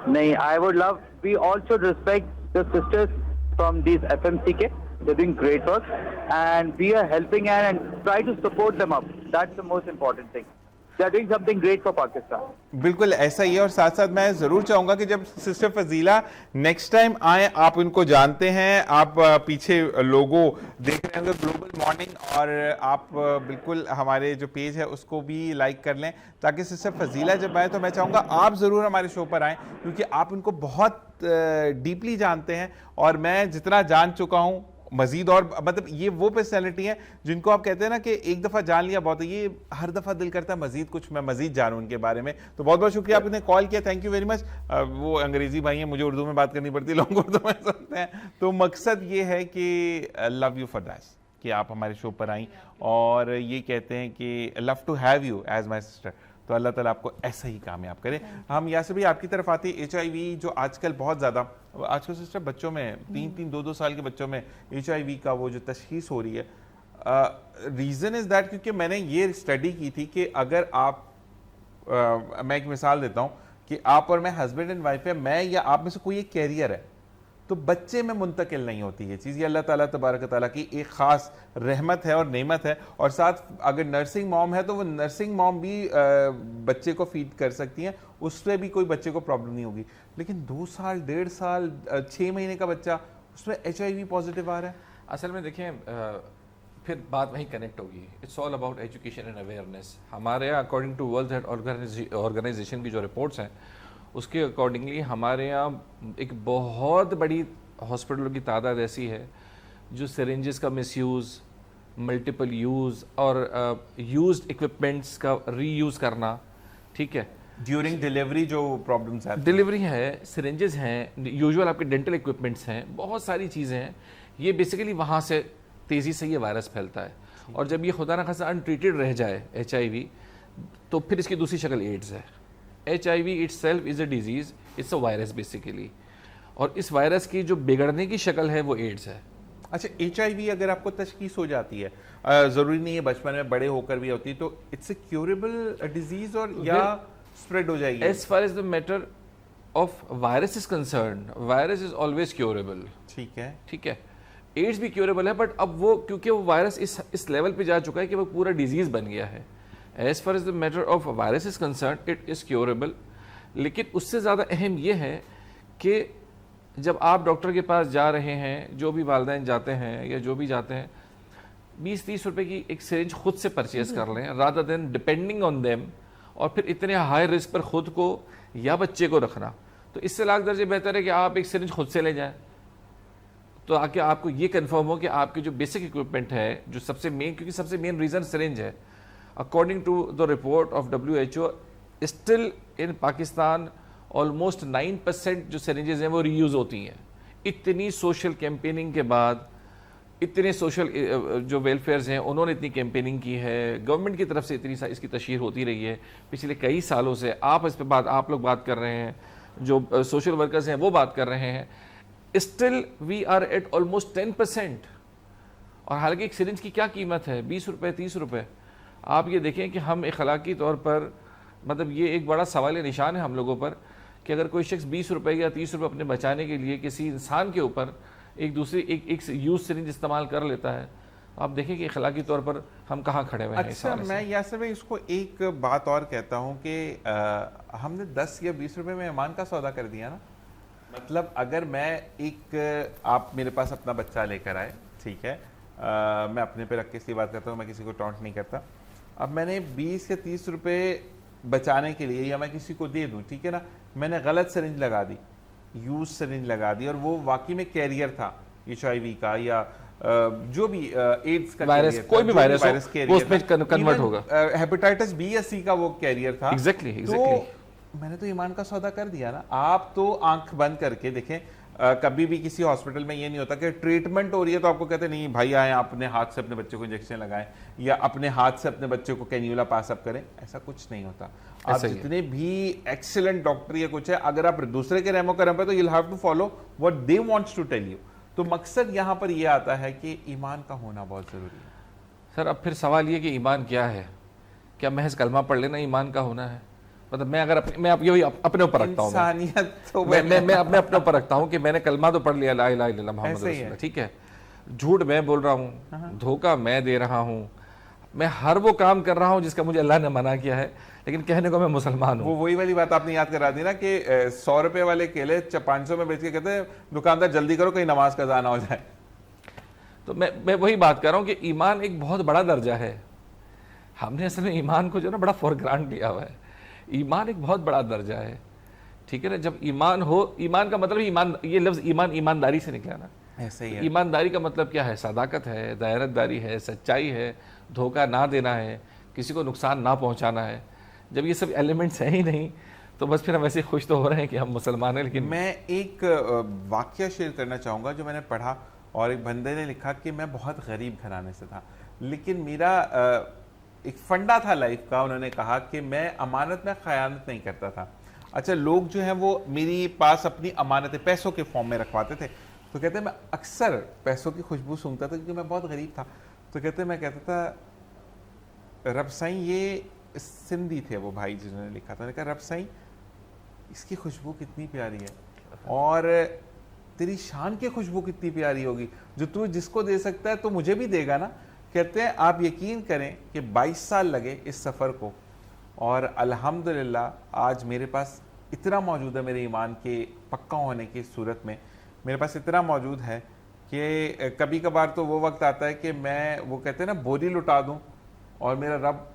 नहीं, I would love, we all should respect the sisters from these FMCK. They're doing great work and be a helping hand and try to support them up. That's the most important thing. They are doing something great for Pakistan. बिल्कुल ऐसा ही है। और साथ साथ मैं ज़रूर चाहूँगा कि जब सिस्टर फजीला नेक्स्ट टाइम आए, आप उनको जानते हैं, आप पीछे लोगो देख रहे होंगे ग्लोबल मॉर्निंग, और आप बिल्कुल हमारे जो पेज है उसको भी लाइक कर लें, ताकि सिस्टर फजीला जब आए तो मैं चाहूँगा आप ज़रूर हमारे शो पर आएँ, क्योंकि आप उनको बहुत डीपली जानते हैं और मैं जितना जान चुका हूँ मजीद, और मतलब ये वो पर्सनैलिटी है जिनको आप कहते हैं ना कि एक दफ़ा जान लिया बहुत है, ये हर दफ़ा दिल करता है मजीद कुछ मैं मजीद जानूं उनके बारे में। तो बहुत बहुत शुक्रिया आपने कॉल किया, थैंक यू वेरी मच। वो अंग्रेज़ी भाई हैं, मुझे उर्दू में बात करनी पड़ती है, लोगों को उर्दू में सुनते हैं। तो मकसद ये है कि लव यू फॉर दैट, कि आप हमारे शो पर आई और ये कहते हैं कि love to have you as my sister. तो अल्लाह ताला आपको ऐसा ही कामयाब करे। हम यासिर भाई आपकी तरफ आते हैं। HIV जो आजकल बहुत ज़्यादा, आजकल सिस्टर बच्चों में 3-3, 2-2 साल के बच्चों में HIV का वो जो तशखीस हो रही है, रीज़न इज़ दैट, क्योंकि मैंने ये स्टडी की थी कि अगर आप मैं एक मिसाल देता हूँ कि आप और मैं हस्बैंड एंड वाइफ है, मैं या आप में से कोई एक कैरियर है, तो बच्चे में मुंतकिल नहीं होती ये चीज़। ये अल्लाह ताला तबारक ताला की एक ख़ास रहमत है और नेमत है। और साथ अगर नर्सिंग मॉम है तो वो नर्सिंग मॉम भी बच्चे को फीड कर सकती हैं, उससे भी कोई बच्चे को प्रॉब्लम नहीं होगी। लेकिन 2 साल, 1.5 साल, 6 महीने का बच्चा, उसमें HIV पॉजिटिव आ रहा है। असल में देखें, फिर बात वहीं कनेक्ट होगी। It's all about education and awareness. हमारे यहाँ according to World Health Organization की जो रिपोर्ट्स हैं उसके अकॉर्डिंगली हमारे यहाँ एक बहुत बड़ी हॉस्पिटलों की तादाद ऐसी है जो सिरिंजेस का मिसयूज़, मल्टीपल यूज़ और यूज्ड इक्विपमेंट्स का रीयूज़ करना, ठीक है, ड्यूरिंग डिलीवरी जो प्रॉब्लम्स हैं, डिलीवरी है, सिरिंजेस हैं, यूजुअल आपके डेंटल इक्विपमेंट्स हैं, बहुत सारी चीज़ें हैं। ये बेसिकली वहाँ से तेज़ी से ये वायरस फैलता है। और जब ये खुदा न खासा अनट्रीटेड रह जाए HIV, तो फिर इसकी दूसरी शक्ल एड्स है। HIV itself is a disease, it's a virus basically, और इस वायरस की जो बिगड़ने की शक्ल है वो एड्स है। अच्छा, HIV अगर आपको तशखीस हो जाती है, ज़रूरी नहीं है बचपन में, बड़े होकर भी होती है, तो इट्स ए क्यूरेबल डिजीज और या स्प्रेड हो जाएगी? As far as the matter of virus is concerned, virus is always curable। ठीक है, ठीक है, एड्स भी क्यूरेबल है, बट अब वो क्योंकि वो वायरस इस लेवल पे जा चुका है कि वो पूरा डिजीज़ बन गया है। As far as the matter of virus is concern, it is curable. लेकिन उससे ज़्यादा अहम यह है कि जब आप डॉक्टर के पास जा रहे हैं, जो भी वालिदैन जाते हैं या जो भी जाते हैं, 20-30 रुपए की एक सिरिंज खुद से परचेज कर लें, rather than depending on them, और फिर इतने हाई रिस्क पर खुद को या बच्चे को रखना। तो इससे लाख दर्जे बेहतर है कि आप एक सिरिंज खुद से ले जाएं, तो आके आपको ये कंफर्म हो कि आपके जो बेसिक इक्विपमेंट है, जो सबसे मेन, क्योंकि सबसे मेन रीज़न सिरिंज है। According to the report of WHO, still in Pakistan almost 9% जो सिरिंजेस हैं वो रीयूज़ होती हैं। इतनी सोशल कैंपेनिंग के बाद इतने सोशल जो वेलफेयर्स हैं उन्होंने इतनी कैंपेनिंग की है, गवर्नमेंट की तरफ से इतनी इसकी तशहीर होती रही है पिछले कई सालों से। आप इस पे आप लोग बात कर रहे हैं, जो सोशल वर्कर्स हैं वो बात कर रहे हैं, still we are at almost 10%। और हालांकि एक सिरिंज की क्या कीमत है, 20 रुपये 30 रुपये। आप ये देखें कि हम अखलाकी तौर पर मतलब ये एक बड़ा सवाल निशान है हम लोगों पर कि अगर कोई शख्स 20 रुपये या 30 रुपये अपने बचाने के लिए किसी इंसान के ऊपर एक दूसरी एक यूज सिरिंज इस्तेमाल कर लेता है, आप देखें कि अखलाकी तौर पर हम कहाँ खड़े हुए हैं। अच्छा, मैं यासर भाई इसको एक बात और कहता हूँ कि हमने 10 या 20 रुपए में ईमान का सौदा कर दिया ना। मतलब अगर मैं आप मेरे पास अपना बच्चा लेकर आए, ठीक है, मैं अपने पे रख के इसलिए बात करता हूँ, मैं किसी को टॉन्ट नहीं करता। अब मैंने 20 या 30 रुपए बचाने के लिए या मैं किसी को दे दूँ, ठीक है ना, मैंने गलत सिरिंज लगा दी, यूज सिरिंज लगा दी, और वो वाकई में कैरियर था HIV का या जो भी एड्स का वायरस, कोई भी वायरस वो उसमें कन्वर्ट होगा, हेपेटाइटिस B या C का वो कैरियर था। एग्जैक्टली। तो मैंने तो ईमान का सौदा कर दिया ना। आप तो आंख बंद करके देखें, कभी भी किसी हॉस्पिटल में ये नहीं होता कि ट्रीटमेंट हो रही है तो आपको कहते नहीं भाई आए अपने हाथ से अपने बच्चे को इंजेक्शन लगाएं या अपने हाथ से अपने बच्चे को कैन्यूला पास अप करें। ऐसा कुछ नहीं होता। आप जितने भी एक्सीलेंट डॉक्टर या कुछ है, अगर आप दूसरे के रहमो करम पे तो you'll have to follow what they wants to tell you। तो मकसद यहाँ पर ये आता है कि ईमान का होना बहुत जरूरी है। सर अब फिर सवाल ये कि ईमान क्या है? क्या महज कलमा पढ़ लेना ईमान का होना है? मतलब मैं अगर मैं अपने ऊपर रखता हूँ, इंसानियत तो मैं अपने ऊपर रखता हूँ कि मैंने कलमा तो पढ़ लिया, ला इलाहा इल्लल्लाह मुहम्मद रसूलुल्लाह, ठीक है, झूठ मैं बोल रहा हूँ, धोखा मैं दे रहा हूँ, मैं हर वो काम कर रहा हूँ जिसका मुझे अल्लाह ने मना किया है, लेकिन कहने को मैं मुसलमान हूँ। वही वाली बात आपने याद करा दी ना कि 100 रुपए वाले केले 500 में बेच के कहते हैं दुकानदार जल्दी करो कहीं नमाज का ज़ाया ना हो जाए। तो मैं वही बात कर रहा हूँ कि ईमान एक बहुत बड़ा दर्जा है। हमने असल में ईमान को जो ना बड़ा फॉर ग्रांट लिया हुआ है। ईमान एक बहुत बड़ा दर्जा है, ठीक है ना। जब ईमान हो, ईमान का मतलब ईमान, ये लफ्ज़ ईमान ईमानदारी से निकला ना। ऐसे ही है। ईमानदारी का मतलब क्या है? सदाकत है, दयानतदारी है, सच्चाई है, धोखा ना देना है, किसी को नुकसान ना पहुंचाना है। जब ये सब एलिमेंट्स हैं ही नहीं तो बस फिर हम ऐसे खुश तो हो रहे हैं कि हम मुसलमान हैं। लेकिन मैं एक वाकया शेयर करना चाहूँगा जो मैंने पढ़ा, और एक बंदे ने लिखा कि मैं बहुत गरीब घराने से था, लेकिन मेरा एक फंडा था लाइफ का। उन्होंने कहा कि मैं अमानत में खयानत नहीं करता था। अच्छा, लोग जो हैं वो मेरे पास अपनी अमानतें पैसों के फॉर्म में रखवाते थे, तो कहते मैं अक्सर पैसों की खुशबू सूंघता था क्योंकि मैं बहुत गरीब था। तो कहते मैं कहता था रब साईं, ये सिंधी थे वो भाई जिन्होंने लिखा था, कहा रब साईं इसकी खुशबू कितनी प्यारी है और तेरी शान की खुशबू कितनी प्यारी होगी, जो तू जिसको दे सकता है तो मुझे भी देगा ना। कहते हैं आप यकीन करें कि 22 साल लगे इस सफ़र को, और अल्हम्दुलिल्लाह आज मेरे पास इतना मौजूद है, मेरे ईमान के पक्का होने की सूरत में मेरे पास इतना मौजूद है कि कभी कभार तो वो वक्त आता है कि मैं, वो कहते हैं ना, बोरी लुटा दूं और मेरा रब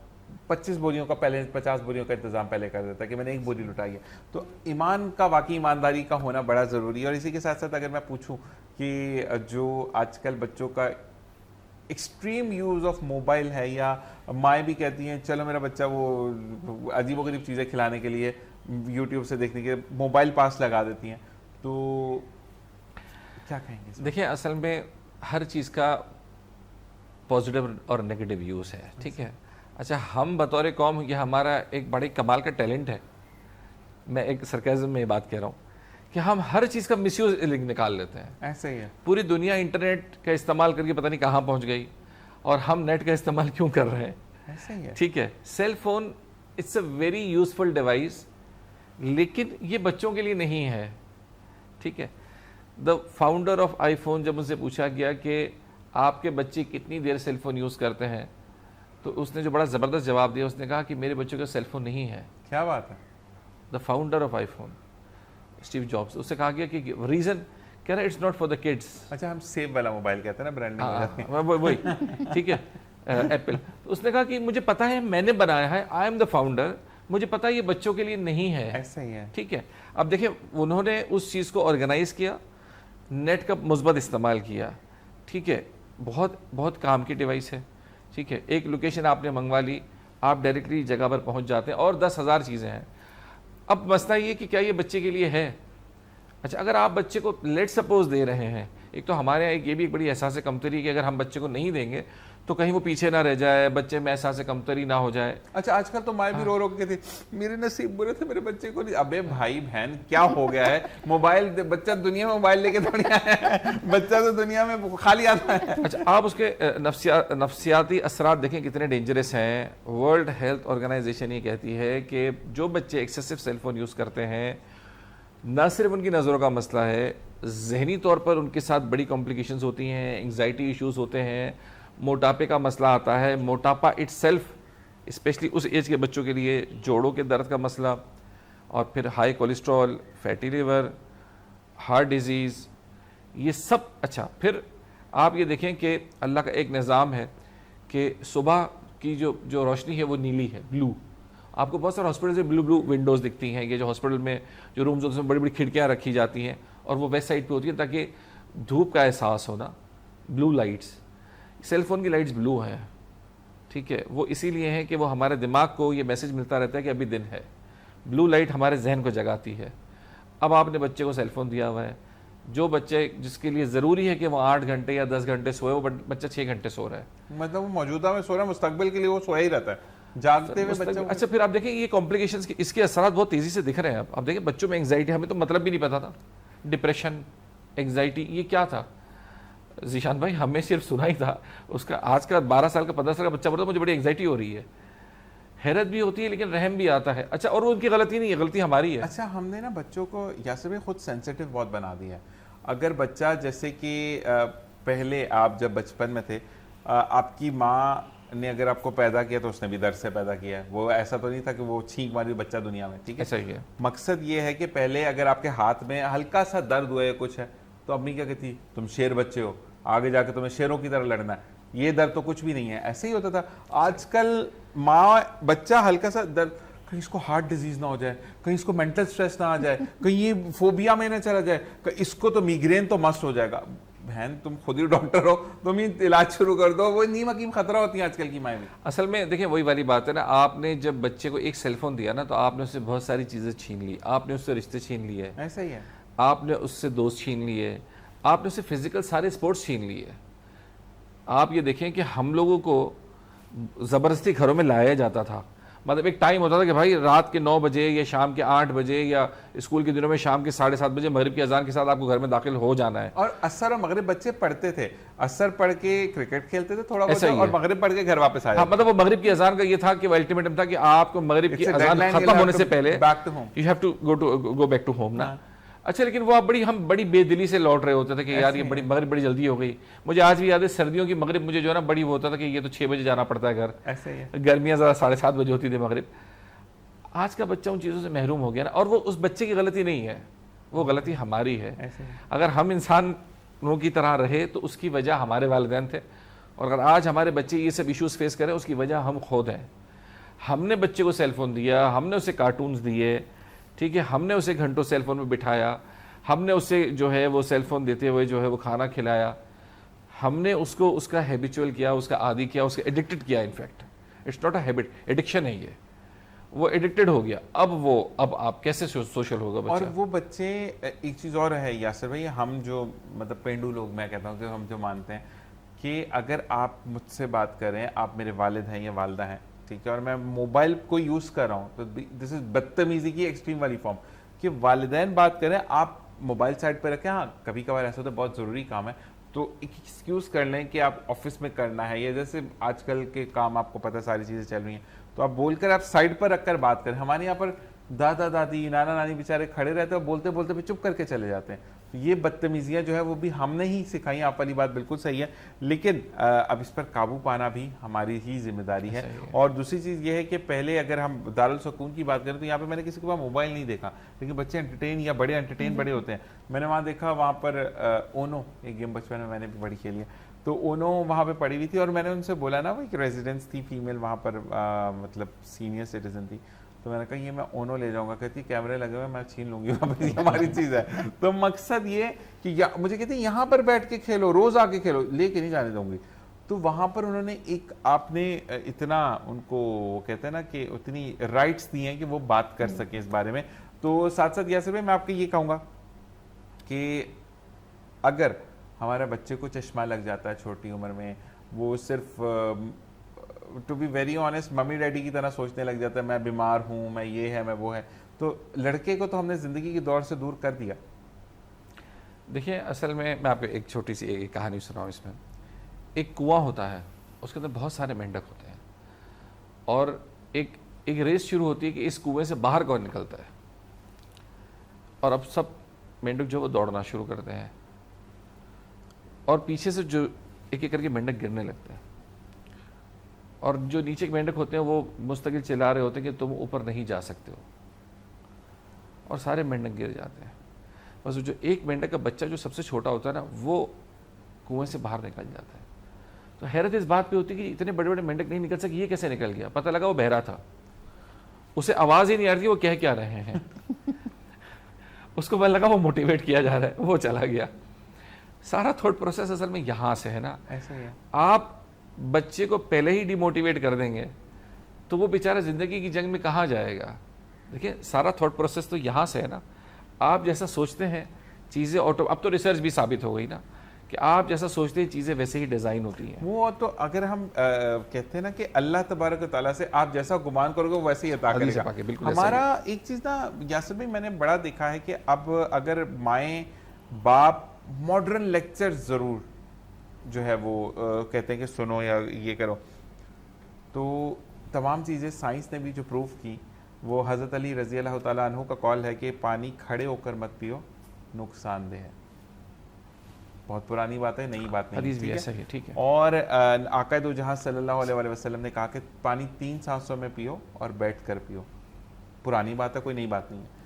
25 बोरियों का पहले 50 बोरियों का इंतज़ाम पहले कर देता है कि मैंने एक बोरी लुटाई है। तो ईमान का, वाकई ईमानदारी का होना बड़ा ज़रूरी है। और इसी के साथ साथ अगर मैं पूछूं कि जो आजकल बच्चों का एक्सट्रीम यूज़ ऑफ मोबाइल है, या माएँ भी कहती हैं चलो मेरा बच्चा वो अजीबोगरीब चीज़ें खिलाने के लिए यूट्यूब से देखने के मोबाइल पास लगा देती हैं, तो क्या कहेंगे? देखिए, असल में हर चीज़ का पॉजिटिव और नेगेटिव यूज़ है, ठीक है। अच्छा, हम बतौर कौम, ये हमारा एक बड़े कमाल का टैलेंट है, मैं एक सरकाज़म में ये बात कह रहा हूँ कि हम हर चीज़ का मिसयूज़ निकाल लेते हैं। ऐसे ही है। पूरी दुनिया इंटरनेट का इस्तेमाल करके पता नहीं कहाँ पहुँच गई, और हम नेट का इस्तेमाल क्यों कर रहे हैं? ऐसे ही है। ठीक है, cell phone it's a very useful device, लेकिन ये बच्चों के लिए नहीं है, ठीक है। द फाउंडर ऑफ आईफोन, जब उनसे पूछा गया कि आपके बच्चे कितनी देर सेल फोन यूज़ करते हैं, तो उसने जो बड़ा ज़बरदस्त जवाब दिया, उसने कहा कि मेरे बच्चों का सेल फोन नहीं है। क्या बात है। The founder of iPhone, Steve jobs, उससे कहा गया कि रीज़न, कह रहा है it's not for the kids. अच्छा, हम सेब वाला मोबाइल कहते हैं ना, ब्रांडिंग वही, ठीक है, एप्पल। तो उसने कहा कि मुझे पता है, मैंने बनाया है, आई एम द फाउंडर, मुझे पता है ये बच्चों के लिए नहीं है। ऐसा ही है। ठीक है। अब देखिए, उन्होंने उस चीज़ को ऑर्गेनाइज किया, नेट का मुस्बत इस्तेमाल किया, ठीक है, बहुत बहुत काम की डिवाइस है, ठीक है। एक लोकेशन आपने मंगवा ली, आप डायरेक्टली जगह पर पहुंच जाते हैं, और 10,000 चीज़ें हैं। अब मसला ये कि क्या ये बच्चे के लिए है? अच्छा, अगर आप बच्चे को लेट सपोज दे रहे हैं एक तो हमारे यहाँ ये भी एक बड़ी एहसास कमतरी है कि अगर हम बच्चे को नहीं देंगे तो कहीं वो पीछे ना रह जाए, बच्चे में एहसास कमतरी ना हो जाए। अच्छा, आजकल तो माँ भी रो रो के थी, मेरे नसीब बुरे थे, मेरे बच्चे को नहीं। अबे भाई बहन क्या हो गया है, मोबाइल बच्चा दुनिया में मोबाइल लेके थोड़ी आया है, बच्चा तो दुनिया में खाली आता है। अच्छा, आप उसके नफ्सियाती असरात देखें कितने डेंजरस हैं। वर्ल्ड हेल्थ ऑर्गेनाइजेशन ये कहती है कि जो बच्चे एक्सेसिव सेलफोन यूज़ करते हैं, न सिर्फ उनकी नज़रों का मसला है, जहनी तौर पर उनके साथ बड़ी कॉम्प्लिकेशंस होती हैं, एंग्जाइटी इश्यूज होते हैं, मोटापे का मसला आता है। मोटापा इट्सेल्फ स्पेशली उस एज के बच्चों के लिए, जोड़ों के दर्द का मसला, और फिर high cholesterol, fatty liver, heart disease, ये सब। अच्छा, फिर आप ये देखें कि अल्लाह का एक निज़ाम है कि सुबह की जो रोशनी है वो नीली है, ब्लू। आपको बहुत सारे हॉस्पिटल से ब्लू विंडोज़ दिखती हैं। ये जो हॉस्पिटल में जो रूम्स होते हैं उसमें बड़ी बड़ी खिड़कियाँ रखी जाती हैं और वो वेस्ट साइड पे होती है ताकि धूप का एहसास हो ना। ब्लू लाइट्स, सेलफोन की लाइट्स ब्लू हैं, ठीक है, वो इसीलिए है कि वो हमारे दिमाग को ये मैसेज मिलता रहता है कि अभी दिन है। ब्लू लाइट हमारे जहन को जगाती है। अब आपने बच्चे को सेलफोन दिया हुआ है, जो बच्चे जिसके लिए ज़रूरी है कि वो 8 घंटे या 10 घंटे सोए, वो बच्चा 6 घंटे सो रहा है। मतलब वो मौजूदा में सो रहा है, मुस्तकबिल के लिए वो सोया ही रहता है, जागते हुए बच्चा। अच्छा, फिर आप देखें ये कॉम्प्लिकेशंस इसके असरात बहुत तेज़ी से दिख रहे हैं। आप देखें बच्चों में एंग्जाइटी, हमें तो मतलब भी नहीं पता था, डिप्रेशन, एंग्जाइटी, ये क्या था जीशान भाई? हमें सिर्फ सुना ही था। उसका आज का 12 साल का 15 साल का बच्चा बोलता मुझे बड़ी एंग्जाइटी हो रही है। हैरत भी होती है लेकिन रहम भी आता है। अच्छा, और वो उनकी गलती नहीं है, गलती हमारी है। अच्छा, हमने ना बच्चों को यासर भाई खुद सेंसिटिव बहुत बना दिया है। अगर बच्चा जैसे कि पहले आप जब बचपन में थे, आपकी माँ ने अगर आपको पैदा किया तो उसने भी दर्द से पैदा किया है। वो ऐसा तो नहीं था कि वो छींक मारी बच्चा दुनिया में, ठीक है? ऐसा ही है। मकसद ये है कि पहले अगर आपके हाथ में हल्का सा दर्द हुआ है, कुछ है, तो अम्मी क्या कहती, तुम शेर बच्चे हो, आगे जाके तुम्हें शेरों की तरह लड़ना है, ये दर्द तो कुछ भी नहीं है। ऐसे ही होता था। आजकल माँ बच्चा हल्का सा दर्द, कहीं इसको हार्ट डिजीज ना हो जाए, कहीं इसको मेंटल स्ट्रेस ना आ जाए, कहीं ये फोबिया में ना चला जाए, कहीं इसको तो मिग्रेन तो मस्त हो जाएगा। बहन तुम खुद ही डॉक्टर हो, तुम ही इलाज शुरू कर दो। वो नीम हकीम खतरा होती है आजकल की माएँ भी। असल में देखिए वही वाली बात है ना, आपने जब बच्चे को एक सेलफोन दिया ना तो आपने उससे बहुत सारी चीज़ें छीन ली। आपने उससे रिश्ते छीन लिए, ऐसा ही है। आपने उससे दोस्त छीन लिए, आपने उससे फिजिकल सारे स्पोर्ट्स छीन लिए। आप ये देखें कि हम लोगों को ज़बरदस्ती घरों में लाया जाता था। मतलब एक टाइम होता था कि भाई रात के 9 बजे या शाम के 8 बजे या स्कूल के दिनों में शाम के 7:30 बजे मगरिब की अजान के साथ आपको घर में दाखिल हो जाना है। और असर और मगरिब बच्चे पढ़ते थे, असर पढ़ के क्रिकेट खेलते थे थोड़ा बहुत, और मगरिब पढ़ के घर वापस आए। हाँ, मतलब वो मगरिब की अजान का ये था कि वो अल्टीमेटम था कि आपको मगरिब की अजान खत्म होने से पहले you have to go back to home ना। अच्छा, लेकिन वो आप हम बड़ी बेदिली से लौट रहे होते थे कि यार ये मगरिब बड़ी जल्दी हो गई। मुझे आज भी याद है सर्दियों की मगरिब, मुझे जो है ना बड़ी वो होता था कि ये तो 6 बजे जाना पड़ता है घर। ऐसे ही है। गर्मियाँ ज़्यादा 7:30 बजे होती थी मगरिब। आज का बच्चा उन चीज़ों से महरूम हो गया ना, और वो उस बच्चे की गलती नहीं है, वो गलती हमारी है। अगर हम इंसानों की तरह रहे तो उसकी वजह हमारे वालिदैन थे, और अगर आज हमारे बच्चे ये सब इश्यूज़ फेस करें उसकी वजह हम खुद हैं। हमने बच्चे को सेलफोन दिया, हमने उसे कार्टून्स दिए, ठीक है, हमने उसे घंटों सेलफोन में बिठाया, हमने उसे जो है वो सेलफोन देते हुए जो है वो खाना खिलाया, हमने उसको उसका हैबिचुअल किया, उसका आदी किया, उसका एडिक्टेड किया। In fact it's not a habit, addiction है ये, वो एडिक्टेड हो गया। अब आप कैसे सोशल होगा बच्चा? और वो बच्चे, एक चीज़ और है यासर भाई, हम जो मतलब पेंडू लोग, मैं कहता हूँ कि हम जो मानते हैं कि अगर आप मुझसे बात करें, आप मेरे वालिद हैं या वालदा हैं, ठीक है, और मैं मोबाइल को यूज़ कर रहा हूँ, तो दिस इज़ बदतमीज़ी की एक्सट्रीम वाली फॉर्म कि वालिदैन बात करें, आप मोबाइल साइड पर रखें। हाँ, कभी कभार ऐसा होता है बहुत ज़रूरी काम है तो एक एक्सक्यूज़ कर लें कि आप ऑफिस में करना है, या जैसे आजकल के काम आपको पता है सारी चीज़ें चल रही हैं, तो आप बोलकर आप साइड पर रखकर बात करें। हमारे यहाँ पर दादा दादी नाना नानी बेचारे खड़े रहते हैं और बोलते बोलते भी चुप करके चले जाते हैं। तो ये बदतमीजियाँ जो है वो भी हमने ही सिखाई। आप वाली बात बिल्कुल सही है, लेकिन अब इस पर काबू पाना भी हमारी ही जिम्मेदारी है। और दूसरी चीज़ ये है कि पहले अगर हम दारुल सुकून की बात करें तो यहाँ पे मैंने किसी के पास मोबाइल नहीं देखा, लेकिन बच्चे एंटरटेन या बड़े एंटरटेन बड़े होते हैं। मैंने वहाँ देखा, वहाँ पर ओनो एक गेम बचपन में मैंने भी बड़ी खेली है, तो ओनो वहाँ पे पड़ी हुई थी और मैंने उनसे बोला ना, वो एक रेजिडेंस थी फीमेल वहाँ पर, मतलब सीनियर सिटीजन थी, तो मैंने कहा ये मैं ओनो ले जाऊंगा। कहती कैमरे लगे हुए, मैं छीन लूंगी वापस, ये हमारी चीज़ है। तो मकसद ये कि मुझे कहती यहाँ पर बैठ के खेलो, रोज़ आके खेलो, लेके नहीं जाने दूंगी। तो वहाँ पर उन्होंने एक, आपने इतना उनको कहते हैं ना कि उतनी राइट्स दी हैं कि वो बात कर सकें इस बारे में। तो साथ साथ यासर भाई मैं आपको ये कहूँगा कि अगर हमारे बच्चे को चश्मा लग जाता है छोटी उम्र में, वो सिर्फ to be very honest mummy daddy की तरह सोचने लग जाता है, मैं बीमार हूँ, मैं ये है, मैं वो है। तो लड़के को तो हमने ज़िंदगी की दौड़ से दूर कर दिया। देखिए असल में मैं आपको एक छोटी सी एक कहानी सुनाऊँ। इसमें एक कुआं होता है, उसके अंदर बहुत सारे मेंढक होते हैं, और एक रेस शुरू होती है कि इस कुएं से बाहर कौन निकलता है। और अब सब मेंढक जो वो दौड़ना शुरू करते हैं, और पीछे से जो एक एक करके मेंढक गिरने लगते हैं, और जो नीचे के मेंढक होते हैं वो मुस्तकिल चिल्ला रहे होते हैं कि तुम ऊपर नहीं जा सकते हो, और सारे मेंढक गिर जाते हैं। बस जो एक मेंढक का बच्चा जो सबसे छोटा होता है ना, वो कुएं से बाहर निकल जाता है। तो हैरत इस बात पे होती है कि इतने बड़े बड़े मेंढक नहीं निकल सके, ये कैसे निकल गया। पता लगा वो बहरा था, उसे आवाज़ ही नहीं आ रही वो कह क्या रहे हैं। उसको पता लगा वो मोटिवेट किया जा रहा है, वो चला गया। सारा थॉट प्रोसेस असल में यहाँ से है ना। ऐसा ही है। आप बच्चे को पहले ही डिमोटिवेट कर देंगे तो वो बेचारा जिंदगी की जंग में कहाँ जाएगा। देखिए सारा थॉट प्रोसेस तो यहाँ से है ना। आप जैसा सोचते हैं चीज़ें ऑटो, अब तो रिसर्च भी साबित हो गई ना कि आप जैसा सोचते हैं चीज़ें वैसे ही डिज़ाइन होती हैं। वो तो अगर हम कहते हैं ना कि अल्लाह तबारक व तआला से आप जैसा गुमान करोगे वो वैसे ही अता हदीस करेगा। पाक है, बिल्कुल ऐसा ही हमारा एक चीज़ ना यासर भाई मैंने बड़ा देखा है कि अब अगर माएँ बाप मॉडर्न लेक्चर ज़रूर जो है वो कहते हैं कि सुनो या ये करो, तो तमाम चीज़ें साइंस ने भी जो प्रूव की, वो हज़रत अली रज़ी अल्लाह तआला अन्हु का कॉल है कि पानी खड़े होकर मत पियो, नुकसानदेह है। बहुत पुरानी बात है, नई बात नहीं, हदीस भी ठीक है? ऐसा ही, ठीक है। और आका दो जहां सल्लल्लाहु अलैहि वसल्लम ने कहा कि पानी 3 सांसों में पियो और बैठ कर पियो। पुरानी बात है, कोई नई बात नहीं है।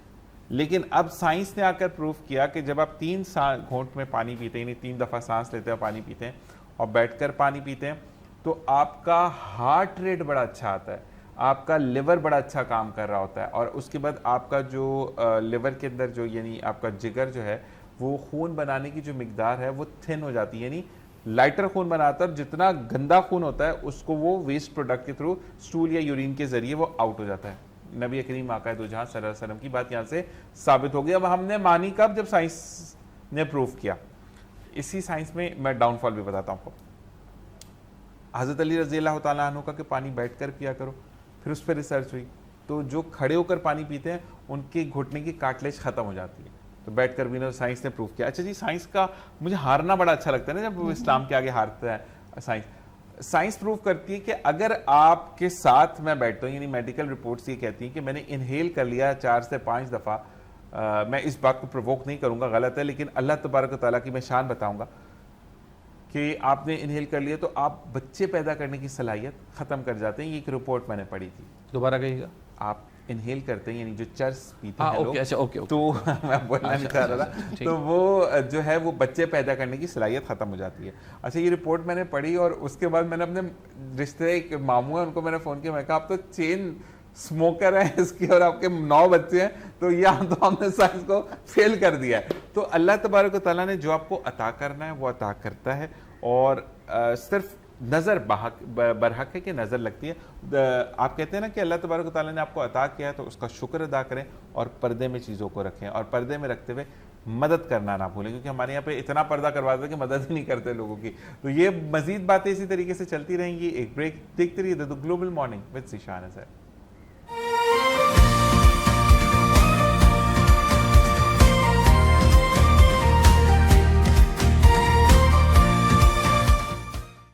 लेकिन अब साइंस ने आकर प्रूव किया कि जब आप 3 घूंट में पानी पीते हैं, यानी 3 दफ़ा सांस लेते हैं पानी पीते हैं और बैठकर पानी पीते हैं, तो आपका हार्ट रेट बड़ा अच्छा आता है, आपका लिवर बड़ा अच्छा काम कर रहा होता है, और उसके बाद आपका जो लिवर के अंदर जो यानी आपका जिगर जो है वो खून बनाने की जो मिकदार है वो थिन हो जाती है, यानी लाइटर खून बनाता है। जितना गंदा खून होता है उसको वो वेस्ट प्रोडक्ट के थ्रू स्टूल या यूरिन के जरिए वो आउट हो जाता है। नबी करीम आका दो जहां सल्लल्लाहु अलैहि वसल्लम की बात यहाँ से साबित हो गई। अब हमने मानी कब, जब साइंस ने प्रूव किया। इसी साइंस में मैं डाउनफॉल भी बताता हूँ आपको। हज़रत अली रज़ी अल्लाह तआला अन्हु का कि पानी बैठ कर पिया करो, फिर उस पर रिसर्च हुई तो जो खड़े होकर पानी पीते हैं उनके घुटने की कार्टिलेज खत्म हो जाती है, तो बैठ कर भी ना, साइंस ने प्रूव किया। अच्छा जी, साइंस का मुझे हारना बड़ा अच्छा लगता है ना, जब वो इस्लाम के आगे हारता है साइंस। साइंस प्रूव करती है कि अगर आपके साथ मैं बैठता हूँ, यानी मेडिकल रिपोर्ट्स ये कहती हैं कि मैंने इनहेल कर लिया 4 से 5 दफ़ा, मैं इस बात को प्रोवोक नहीं करूँगा, गलत है, लेकिन अल्लाह तबारक व तआला की मैं शान बताऊँगा कि आपने इनहेल कर लिया तो आप बच्चे पैदा करने की सलाहियत ख़त्म कर जाते हैं। ये एक रिपोर्ट मैंने पढ़ी थी। दोबारा कहिएगा। आप इनहेल करते हैं, यानी जो चर्स पीते हाँ, हैं लोग, ओके, अच्छा, ओके, तो मैं बोलना नहीं चाह रहा था, तो वो जो है वो बच्चे पैदा करने की सलाहियत ख़त्म हो जाती है। अच्छा, ये रिपोर्ट मैंने पढ़ी और उसके बाद मैंने अपने रिश्ते एक मामू है उनको मैंने फ़ोन किया, मैं कहा आप तो चेन स्मोकर है इसकी और आपके 9 बच्चे हैं, तो यहाँ तो हमने साइंस को फेल कर दिया है। तो अल्लाह तबारक व तआला ने जो आपको अता करना है वो अता करता है, और सिर्फ नज़र बरहक है कि नज़र लगती है। आप कहते हैं ना कि अल्लाह तबारक व तआला ने आपको अता किया है तो उसका शुक्र अदा करें और पर्दे में चीज़ों को रखें, और पर्दे में रखते हुए मदद करना ना भूलें, क्योंकि हमारे यहाँ पे इतना पर्दा करवा देते कि मदद ही नहीं करते लोगों की। तो ये मज़ीद बातें इसी तरीके से चलती रहेंगी। एक ब्रेक देखते रहिए the global morning with Zeeshan Azhar.